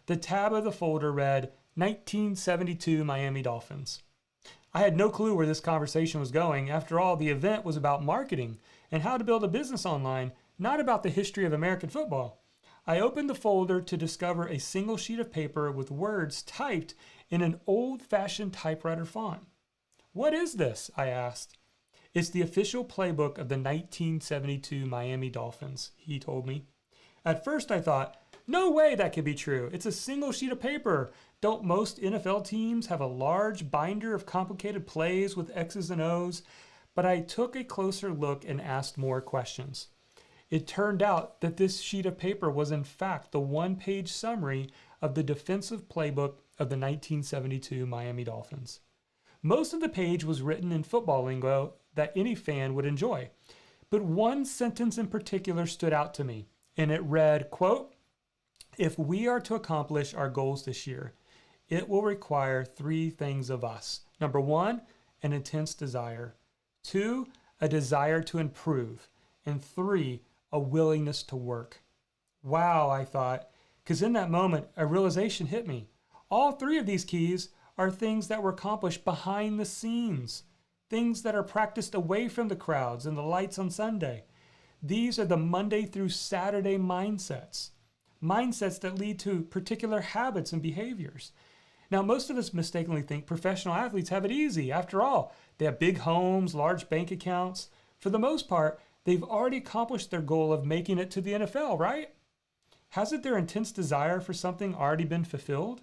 The tab of the folder read, 1972 Miami Dolphins. I had no clue where this conversation was going. After all, the event was about marketing and how to build a business online, not about the history of American football. I opened the folder to discover a single sheet of paper with words typed in an old-fashioned typewriter font. What is this? I asked. It's the official playbook of the 1972 Miami Dolphins, he told me. At first I thought, no way that could be true. It's a single sheet of paper. Don't most NFL teams have a large binder of complicated plays with X's and O's? But I took a closer look and asked more questions. It turned out that this sheet of paper was in fact the one-page summary of the defensive playbook of the 1972 Miami Dolphins. Most of the page was written in football lingo that any fan would enjoy. But one sentence in particular stood out to me, and it read, quote, "If we are to accomplish our goals this year, it will require 3 things of us. Number 1, an intense desire. 2, a desire to improve. And 3, a willingness to work." Wow, I thought, because in that moment, a realization hit me. All 3 of these keys are things that were accomplished behind the scenes, things that are practiced away from the crowds and the lights on Sunday. These are the Monday through Saturday mindsets that lead to particular habits and behaviors. Now, most of us mistakenly think professional athletes have it easy. After all, they have big homes, large bank accounts. For the most part, they've already accomplished their goal of making it to the NFL, right? Hasn't their intense desire for something already been fulfilled?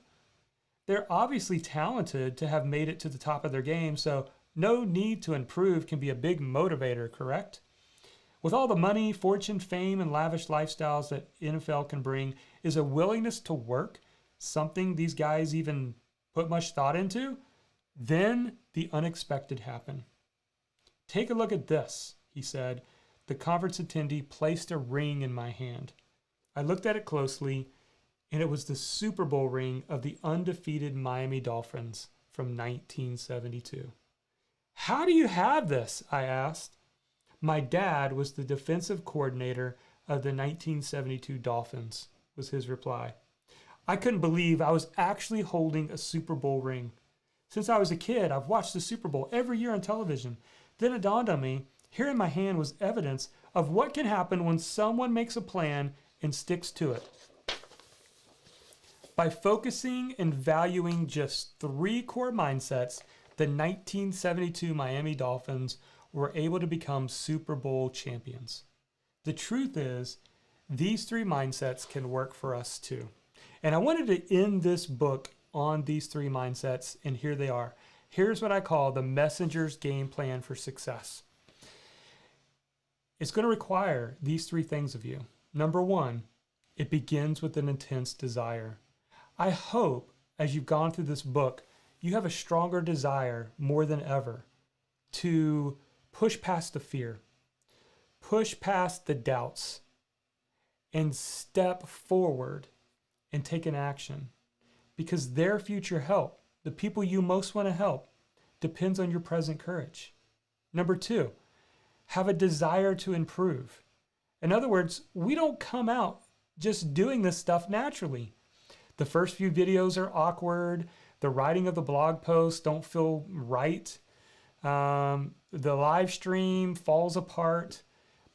They're obviously talented to have made it to the top of their game, so no need to improve can be a big motivator, correct? With all the money, fortune, fame, and lavish lifestyles that NFL can bring, is a willingness to work something these guys even put much thought into? Then the unexpected happened. "Take a look at this," he said. The conference attendee placed a ring in my hand. I looked at it closely, and it was the Super Bowl ring of the undefeated Miami Dolphins from 1972. "How do you have this?" I asked. "My dad was the defensive coordinator of the 1972 Dolphins," was his reply. I couldn't believe I was actually holding a Super Bowl ring. Since I was a kid, I've watched the Super Bowl every year on television. Then it dawned on me, here in my hand was evidence of what can happen when someone makes a plan and sticks to it. By focusing and valuing just 3 core mindsets, the 1972 Miami Dolphins were able to become Super Bowl champions. The truth is, these 3 mindsets can work for us too. And I wanted to end this book on these 3 mindsets, and here they are. Here's what I call the messenger's game plan for success. It's going to require these 3 things of you. Number 1, it begins with an intense desire. I hope as you've gone through this book, you have a stronger desire more than ever to push past the fear, push past the doubts, and step forward and take an action, because their future help, the people you most want to help, depends on your present courage. Number 2, have a desire to improve. In other words, we don't come out just doing this stuff naturally. The first few videos are awkward. The writing of the blog posts don't feel right. The live stream falls apart.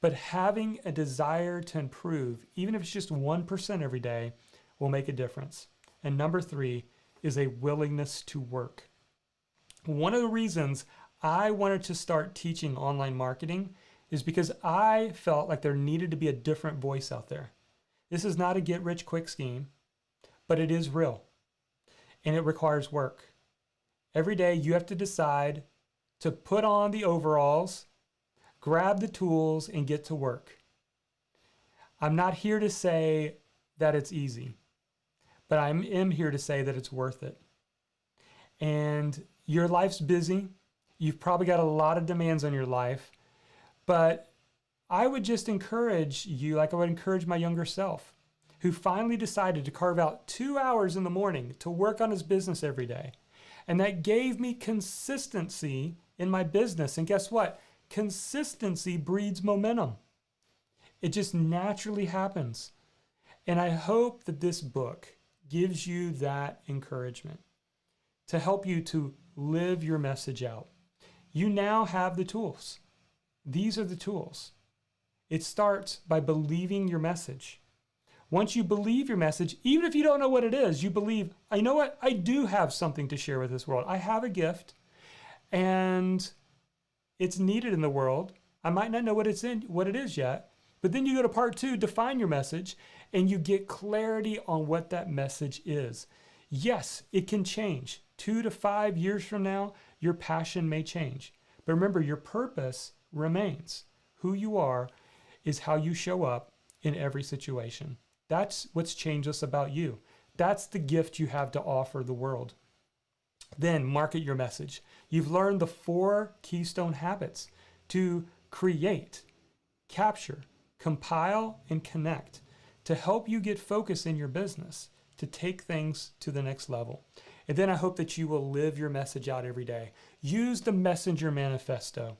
But having a desire to improve, even if it's just 1% every day, will make a difference. And number 3 is a willingness to work. One of the reasons I wanted to start teaching online marketing is because I felt like there needed to be a different voice out there. This is not a get-rich-quick scheme, but it is real, and it requires work. Every day you have to decide to put on the overalls, grab the tools, and get to work. I'm not here to say that it's easy, but I am here to say that it's worth it. And your life's busy. You've probably got a lot of demands on your life, but I would just encourage you, like I would encourage my younger self, who finally decided to carve out 2 hours in the morning to work on his business every day. And that gave me consistency in my business. And guess what? Consistency breeds momentum. It just naturally happens. And I hope that this book gives you that encouragement to help you to live your message out. You now have the tools. These are the tools. It starts by believing your message. Once you believe your message, even if you don't know what it is, you believe, you know what? I do have something to share with this world. I have a gift, and it's needed in the world. I might not know what it is yet, But then you go to part 2, define your message, and you get clarity on what that message is. Yes, it can change. 2 to 5 years from now, your passion may change. But remember, your purpose remains. Who you are is how you show up in every situation. That's what's changeless about you. That's the gift you have to offer the world. Then market your message. You've learned the 4 keystone habits to create, capture, compile, and connect to help you get focus in your business, to take things to the next level. And then I hope that you will live your message out every day. Use the Messenger Manifesto.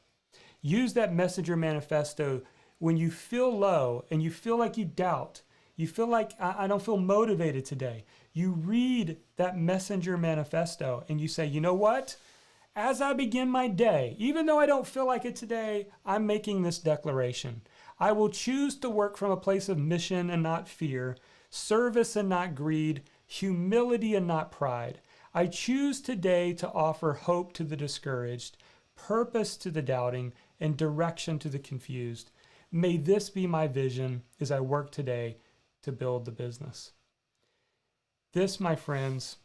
Use that Messenger Manifesto when you feel low and you feel like you doubt. You feel like, I don't feel motivated today. You read that Messenger Manifesto and you say, you know what? As I begin my day, even though I don't feel like it today, I'm making this declaration. I will choose to work from a place of mission and not fear, service and not greed, humility and not pride. I choose today to offer hope to the discouraged, purpose to the doubting, and direction to the confused. May this be my vision as I work today to build the business. This, my friends,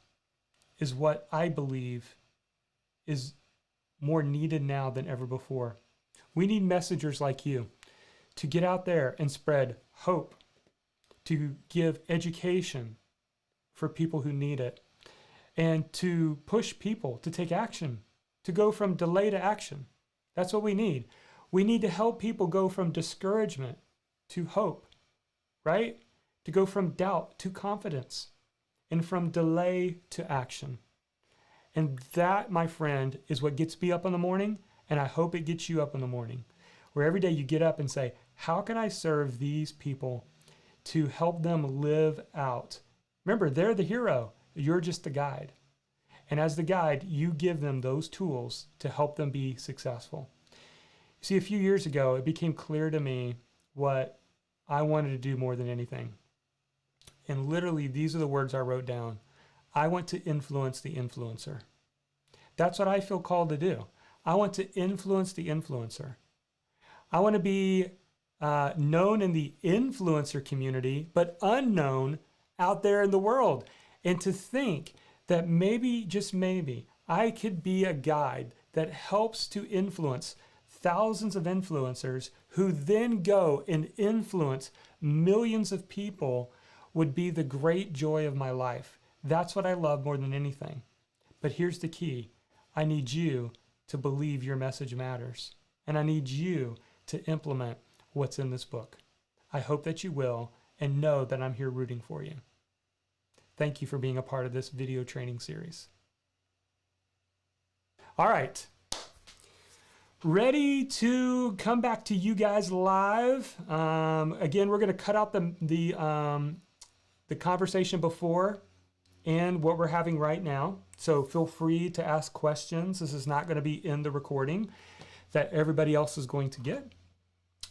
is what I believe is more needed now than ever before. We need messengers like you to get out there and spread hope, to give education for people who need it, and to push people to take action, to go from delay to action. That's what we need. We need to help people go from discouragement to hope, right? To go from doubt to confidence, and from delay to action. And that, my friend, is what gets me up in the morning, and I hope it gets you up in the morning, where every day you get up and say, how can I serve these people to help them live out? Remember, they're the hero. You're just the guide. And as the guide, you give them those tools to help them be successful. See, a few years ago, it became clear to me what I wanted to do more than anything. And literally, these are the words I wrote down. I want to influence the influencer. That's what I feel called to do. I want to influence the influencer. I want to be known in the influencer community, but unknown out there in the world. And to think that maybe, just maybe, I could be a guide that helps to influence thousands of influencers who then go and influence millions of people would be the great joy of my life. That's what I love more than anything. But here's the key. I need you to believe your message matters. And I need you to implement what's in this book. I hope that you will, and know that I'm here rooting for you. Thank you for being a part of this video training series. All right. Ready to come back to you guys live. Again, we're going to cut out the conversation before and what we're having right now. So feel free to ask questions. This is not going to be in the recording that everybody else is going to get.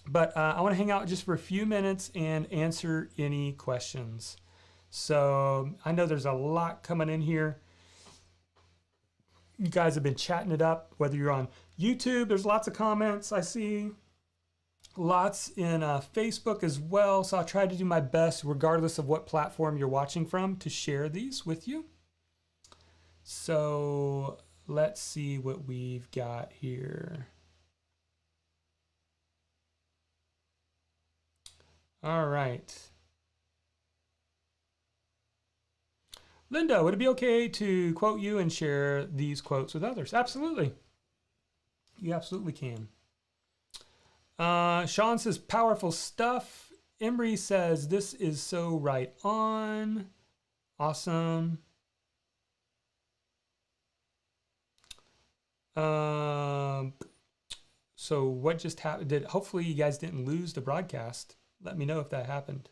But I want to hang out just for a few minutes and answer any questions. So I know there's a lot coming in here. You guys have been chatting it up, whether you're on YouTube, there's lots of comments I see. Lots in Facebook as well. So I'll try to do my best, regardless of what platform you're watching from, to share these with you. So let's see what we've got here. All right. Linda, would it be okay to quote you and share these quotes with others? Absolutely. You absolutely can. Sean says, powerful stuff. Emery says, this is so right on. Awesome. So what just happened? Hopefully you guys didn't lose the broadcast. Let me know if that happened.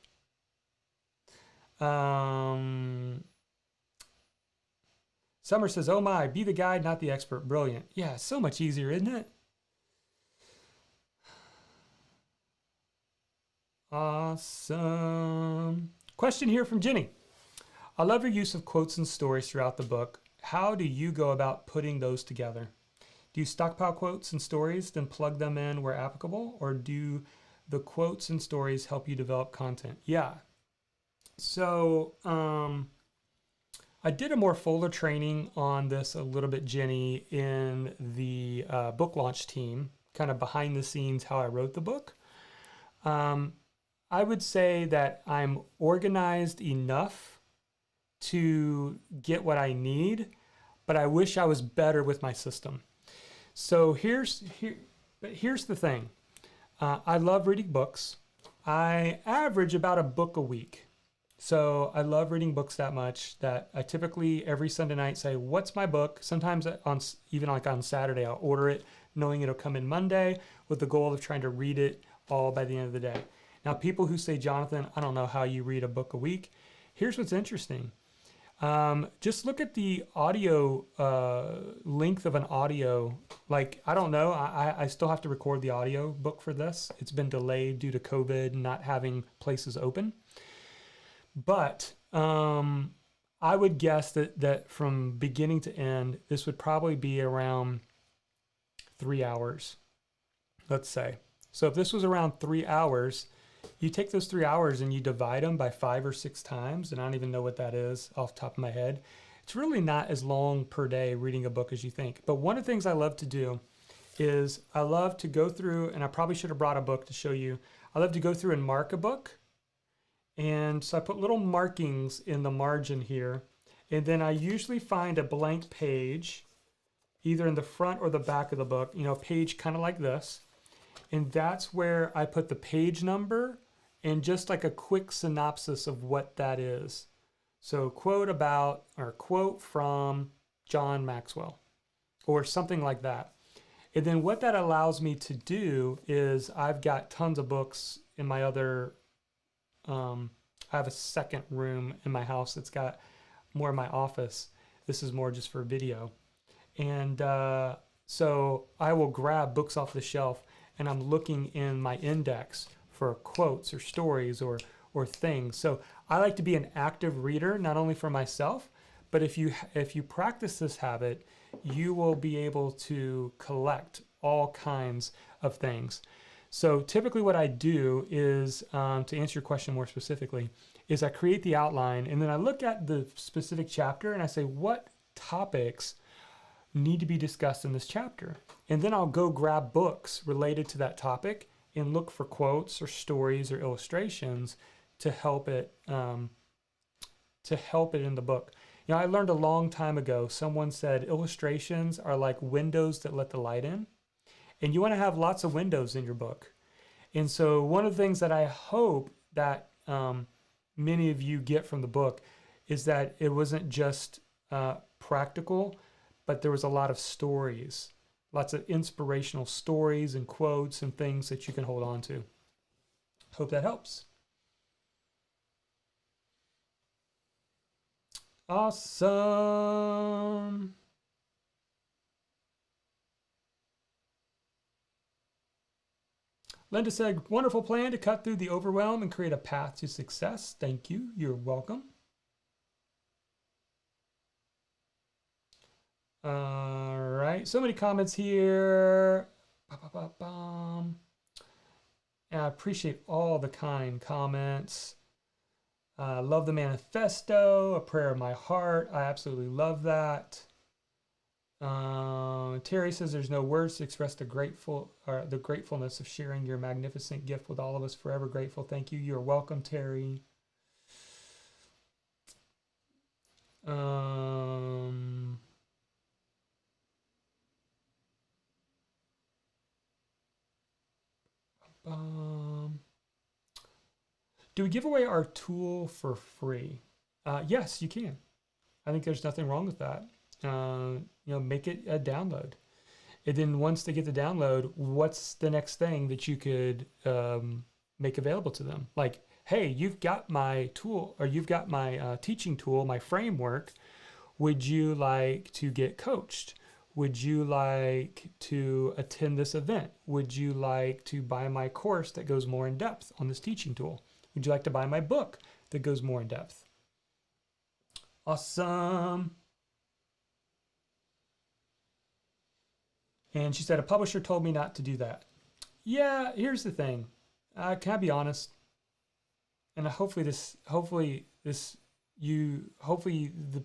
Summer says, oh my, be the guide, not the expert. Brilliant. Yeah, so much easier, isn't it? Awesome. Question here from Jenny. I love your use of quotes and stories throughout the book. How do you go about putting those together? Do you stockpile quotes and stories, then plug them in where applicable, or do the quotes and stories help you develop content. Yeah. So I did a more fuller training on this a little bit, Jenny, in the book launch team, kind of behind the scenes how I wrote the book. I would say that I'm organized enough to get what I need, but I wish I was better with my system. So here's the thing. I love reading books. I average about a book a week. So I love reading books that much that I typically every Sunday night say, what's my book? Sometimes even like on Saturday, I'll order it knowing it'll come in Monday with the goal of trying to read it all by the end of the day. Now, people who say, Jonathan, I don't know how you read a book a week. Here's what's interesting. Just look at the audio length of an audio. Like, I don't know. I still have to record the audio book for this. It's been delayed due to COVID and not having places open. But I would guess that from beginning to end, this would probably be around 3 hours, let's say. So if this was around 3 hours, you take those 3 hours and you divide them by 5 or 6 times, and I don't even know what that is off the top of my head. It's really not as long per day reading a book as you think. But one of the things I love to do is I love to go through, and I probably should have brought a book to show you. I love to go through and mark a book. And so I put little markings in the margin here. And then I usually find a blank page, either in the front or the back of the book, a page kind of like this. And that's where I put the page number and just like a quick synopsis of what that is. So quote about or quote from John Maxwell or something like that. And then what that allows me to do is I've got tons of books in my other, I have a second room in my house that's got more in my office. This is more just for video. And so I will grab books off the shelf and I'm looking in my index for quotes or stories or things. So I like to be an active reader, not only for myself, but if you practice this habit, you will be able to collect all kinds of things. So typically what I do is, to answer your question more specifically, is I create the outline and then I look at the specific chapter and I say, what topics need to be discussed in this chapter? And then I'll go grab books related to that topic and look for quotes or stories or illustrations to help it in the book. I learned a long time ago, someone said illustrations are like windows that let the light in. And you want to have lots of windows in your book. And so one of the things that I hope that many of you get from the book is that it wasn't just practical, but there was a lot of stories, lots of inspirational stories and quotes and things that you can hold on to. Hope that helps. Awesome. Linda said, wonderful plan to cut through the overwhelm and create a path to success. Thank you. You're welcome. All right. So many comments here. And I appreciate all the kind comments. Love the manifesto, a prayer of my heart. I absolutely love that. Terry says there's no words to express the gratefulness of sharing your magnificent gift with all of us. Forever grateful. Thank you. You're welcome, Terry. Do we give away our tool for free? Yes, you can. I think there's nothing wrong with that. Make it a download. And then once they get the download, what's the next thing that you could make available to them? Like, hey, you've got my tool, or you've got my teaching tool, my framework. Would you like to get coached? Would you like to attend this event? Would you like to buy my course that goes more in depth on this teaching tool? Would you like to buy my book that goes more in depth? Awesome. And she said, a publisher told me not to do that. Yeah, here's the thing. Can I be honest? And hopefully the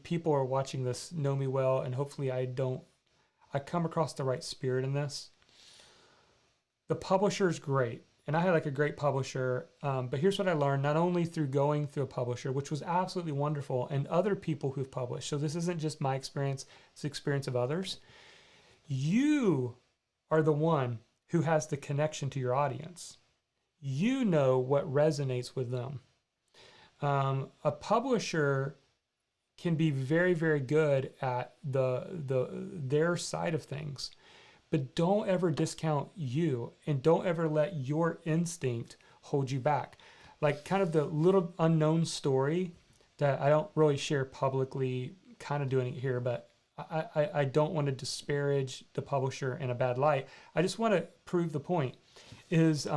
people who are watching this know me well, and hopefully I come across the right spirit in this. The publisher is great, and I had like a great publisher. But here's what I learned: not only through going through a publisher, which was absolutely wonderful, and other people who've published. So this isn't just my experience; it's the experience of others. You are the one who has the connection to your audience. You know what resonates with them. A publisher can be very, very good at their side of things, but don't ever discount you, and don't ever let your instinct hold you back. Like kind of the little unknown story that I don't really share publicly, kind of doing it here, but I don't want to disparage the publisher in a bad light. I just want to prove the point is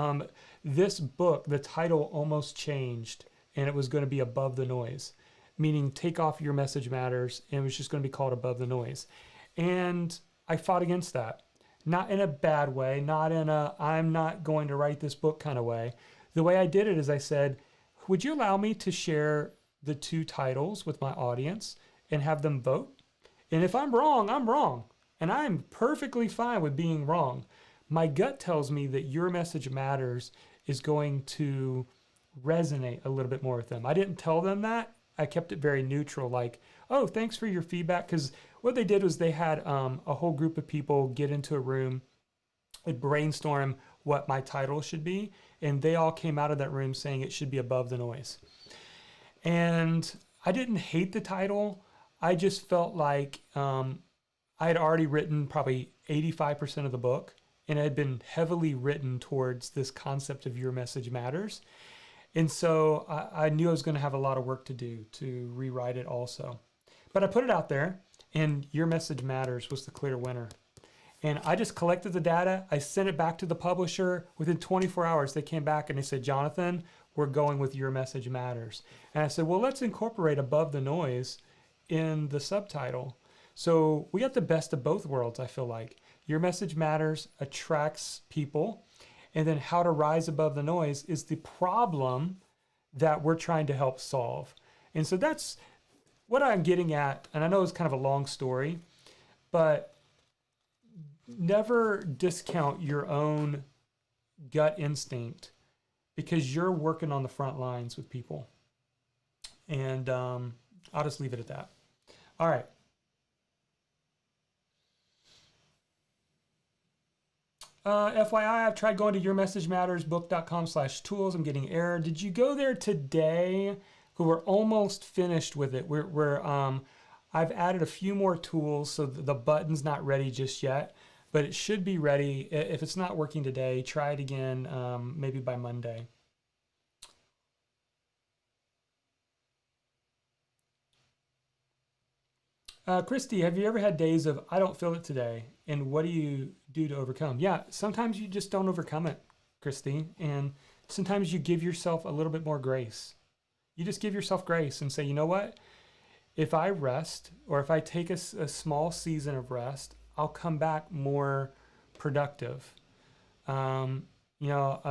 this book, the title almost changed, and it was going to be Above the Noise, meaning take off your message matters, and it was just going to be called Above the Noise. And I fought against that. Not in a bad way, not in a I'm not going to write this book kind of way. The way I did it is I said, would you allow me to share the two titles with my audience and have them vote? And if I'm wrong, I'm wrong. And I'm perfectly fine with being wrong. My gut tells me that your message matters is going to resonate a little bit more with them. I didn't tell them that. I kept it very neutral, like, oh, thanks for your feedback. Because what they did was they had a whole group of people get into a room and brainstorm what my title should be. And they all came out of that room saying it should be Above the Noise. And I didn't hate the title. I just felt like I had already written probably 85% of the book, and it had been heavily written towards this concept of your message matters. And so I knew I was going to have a lot of work to do to rewrite it also. But I put it out there, and Your Message Matters was the clear winner. And I just collected the data. I sent it back to the publisher. Within 24 hours, they came back and they said, Jonathan, we're going with Your Message Matters. And I said, well, let's incorporate Above the Noise in the subtitle. So we got the best of both worlds, I feel like. Your Message Matters attracts people, and then How to Rise Above the Noise is the problem that we're trying to help solve. And so that's what I'm getting at, and I know it's kind of a long story, but never discount your own gut instinct, because you're working on the front lines with people. And I'll just leave it at that. All right. FYI, I've tried going to yourmessagemattersbook.com/tools. I'm getting error. Did you go there today? We're almost finished with it. I've added a few more tools, so the button's not ready just yet, but it should be ready. If it's not working today, try it again, maybe by Monday. Christy, have you ever had days of, I don't feel it today? And what do you do to overcome? Yeah, sometimes you just don't overcome it, Christy. And sometimes you give yourself a little bit more grace. You just give yourself grace and say, you know what? If I rest, or if I take a small season of rest, I'll come back more productive. A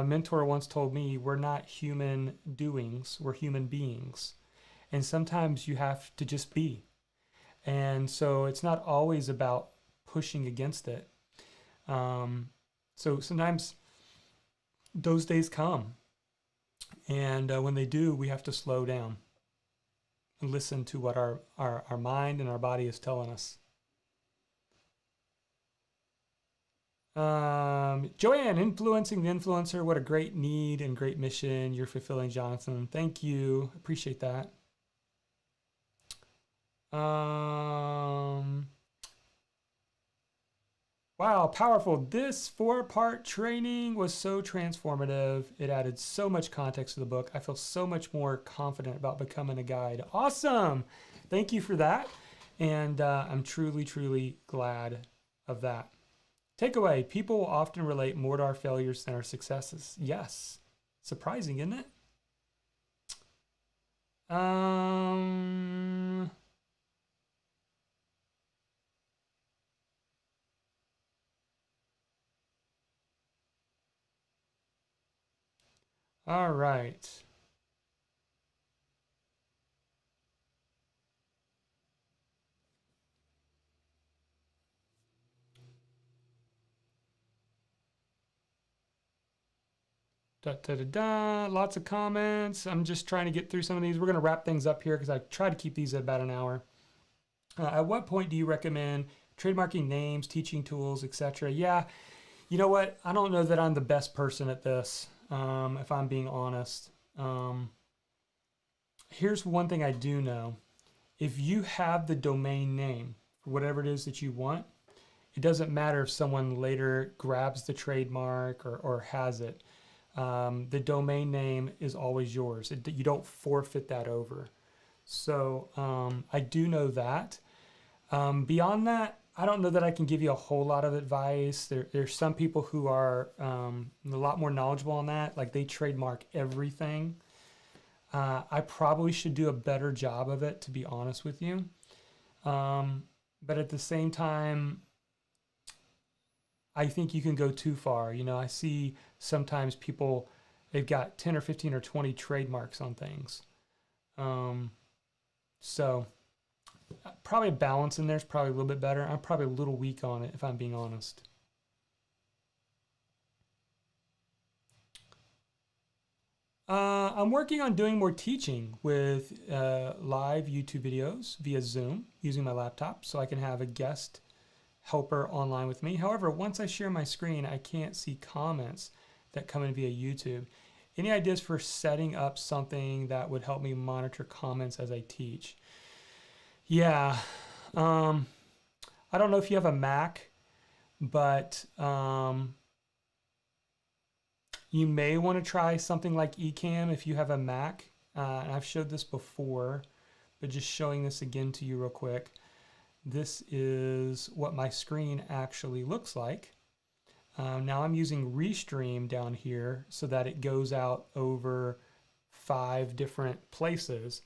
mentor once told me, we're not human doings, we're human beings. And sometimes you have to just be. And so it's not always about pushing against it. So sometimes those days come. And when they do, we have to slow down and listen to what our mind and our body is telling us. Joanne, influencing the influencer. What a great need and great mission you're fulfilling, Jonathan. Thank you. Appreciate that. Wow, powerful. This 4-part training was so transformative. It added so much context to the book. I feel so much more confident about becoming a guide. Awesome. Thank you for that. And I'm truly, truly glad of that. Takeaway, people will often relate more to our failures than our successes. Yes. Surprising, isn't it? All right. Da, da, da, da. Lots of comments. I'm just trying to get through some of these. We're going to wrap things up here because I try to keep these at about an hour. At what point do you recommend trademarking names, teaching tools, etc.? Yeah, you know what? I don't know that I'm the best person at this, if I'm being honest. Here's one thing I do know. If you have the domain name for whatever it is that you want, it doesn't matter if someone later grabs the trademark or has it. The domain name is always yours. You don't forfeit that over. So I do know that. Beyond that, I don't know that I can give you a whole lot of advice. There's some people who are a lot more knowledgeable on that. Like they trademark everything. I probably should do a better job of it, to be honest with you. But at the same time, I think you can go too far. You know, I see sometimes people, they've got 10 or 15 or 20 trademarks on things. So probably a balance in there is probably a little bit better. I'm probably a little weak on it, if I'm being honest. I'm working on doing more teaching with live YouTube videos via Zoom using my laptop so I can have a guest helper online with me. However, once I share my screen, I can't see comments that come in via YouTube. Any ideas for setting up something that would help me monitor comments as I teach? Yeah, I don't know if you have a Mac, but you may want to try something like Ecamm if you have a Mac. And I've showed this before, but just showing this again to you real quick. This is what my screen actually looks like. Now I'm using Restream down here so that it goes out over 5 different places.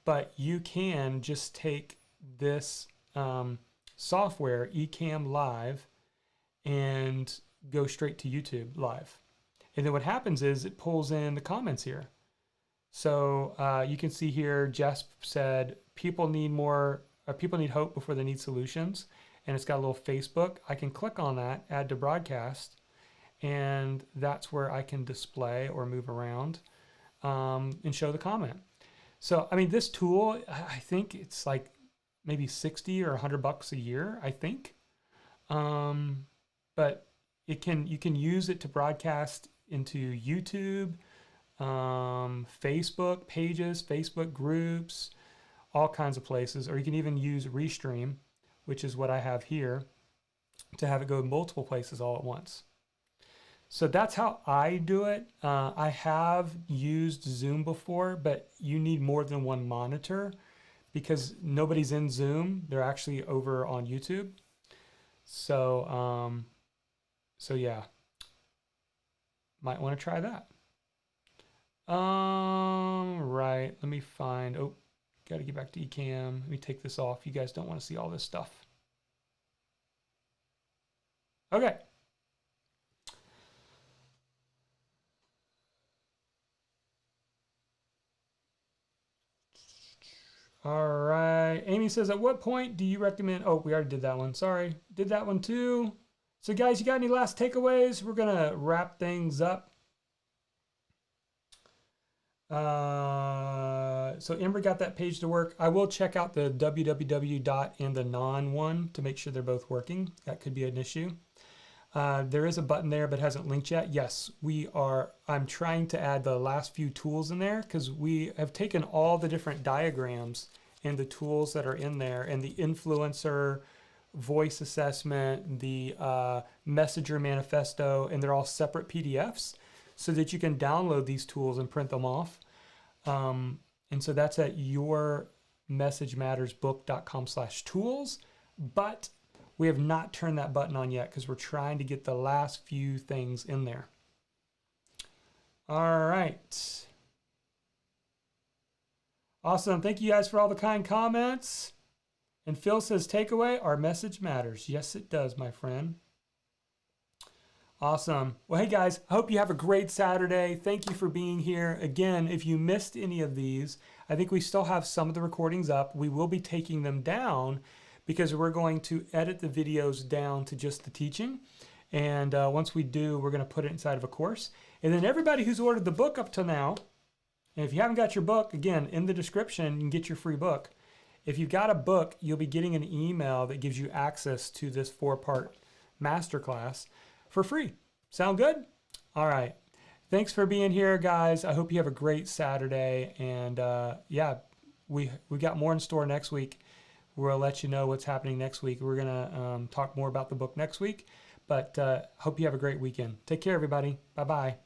But you can just take this software, Ecamm Live, and go straight to YouTube Live. And then what happens is it pulls in the comments here. So you can see here, Jess said, people need hope before they need solutions. And it's got a little Facebook. I can click on that, add to broadcast, and that's where I can display or move around and show the comment. So, I mean, this tool, I think it's like maybe 60 or $100 a year, I think. But you can use it to broadcast into YouTube, Facebook pages, Facebook groups, all kinds of places, or you can even use Restream, which is what I have here, to have it go multiple places all at once. So that's how I do it. I have used Zoom before, but you need more than one monitor because nobody's in Zoom. They're actually over on YouTube. So, yeah, might want to try that. Right, let me find, got to get back to Ecamm. Let me take this off. You guys don't want to see all this stuff. Okay. All right. Amy says, at what point do you recommend? Oh, we already did that one. Sorry. Did that one too. So guys, you got any last takeaways? We're going to wrap things up. So Ember got that page to work. I will check out the www and the non one to make sure they're both working. That could be an issue. There is a button there, but hasn't linked yet. Yes, I'm trying to add the last few tools in there because we have taken all the different diagrams and the tools that are in there and the influencer, voice assessment, the messenger manifesto, and they're all separate PDFs so that you can download these tools and print them off. And so that's at yourmessagemattersbook.com/tools, but we have not turned that button on yet because we're trying to get the last few things in there. All right. Awesome. Thank you guys for all the kind comments. And Phil says, takeaway, our message matters. Yes, it does, my friend. Awesome. Well, hey guys, I hope you have a great Saturday. Thank you for being here. Again, if you missed any of these, I think we still have some of the recordings up. We will be taking them down because we're going to edit the videos down to just the teaching. And once we do, we're going to put it inside of a course. And then everybody who's ordered the book up to now, and if you haven't got your book, again, in the description, you can get your free book. If you've got a book, you'll be getting an email that gives you access to this 4-part masterclass for free. Sound good? All right. Thanks for being here, guys. I hope you have a great Saturday. And yeah, we got more in store next week. We'll let you know what's happening next week. We're going to talk more about the book next week. But hope you have a great weekend. Take care, everybody. Bye-bye.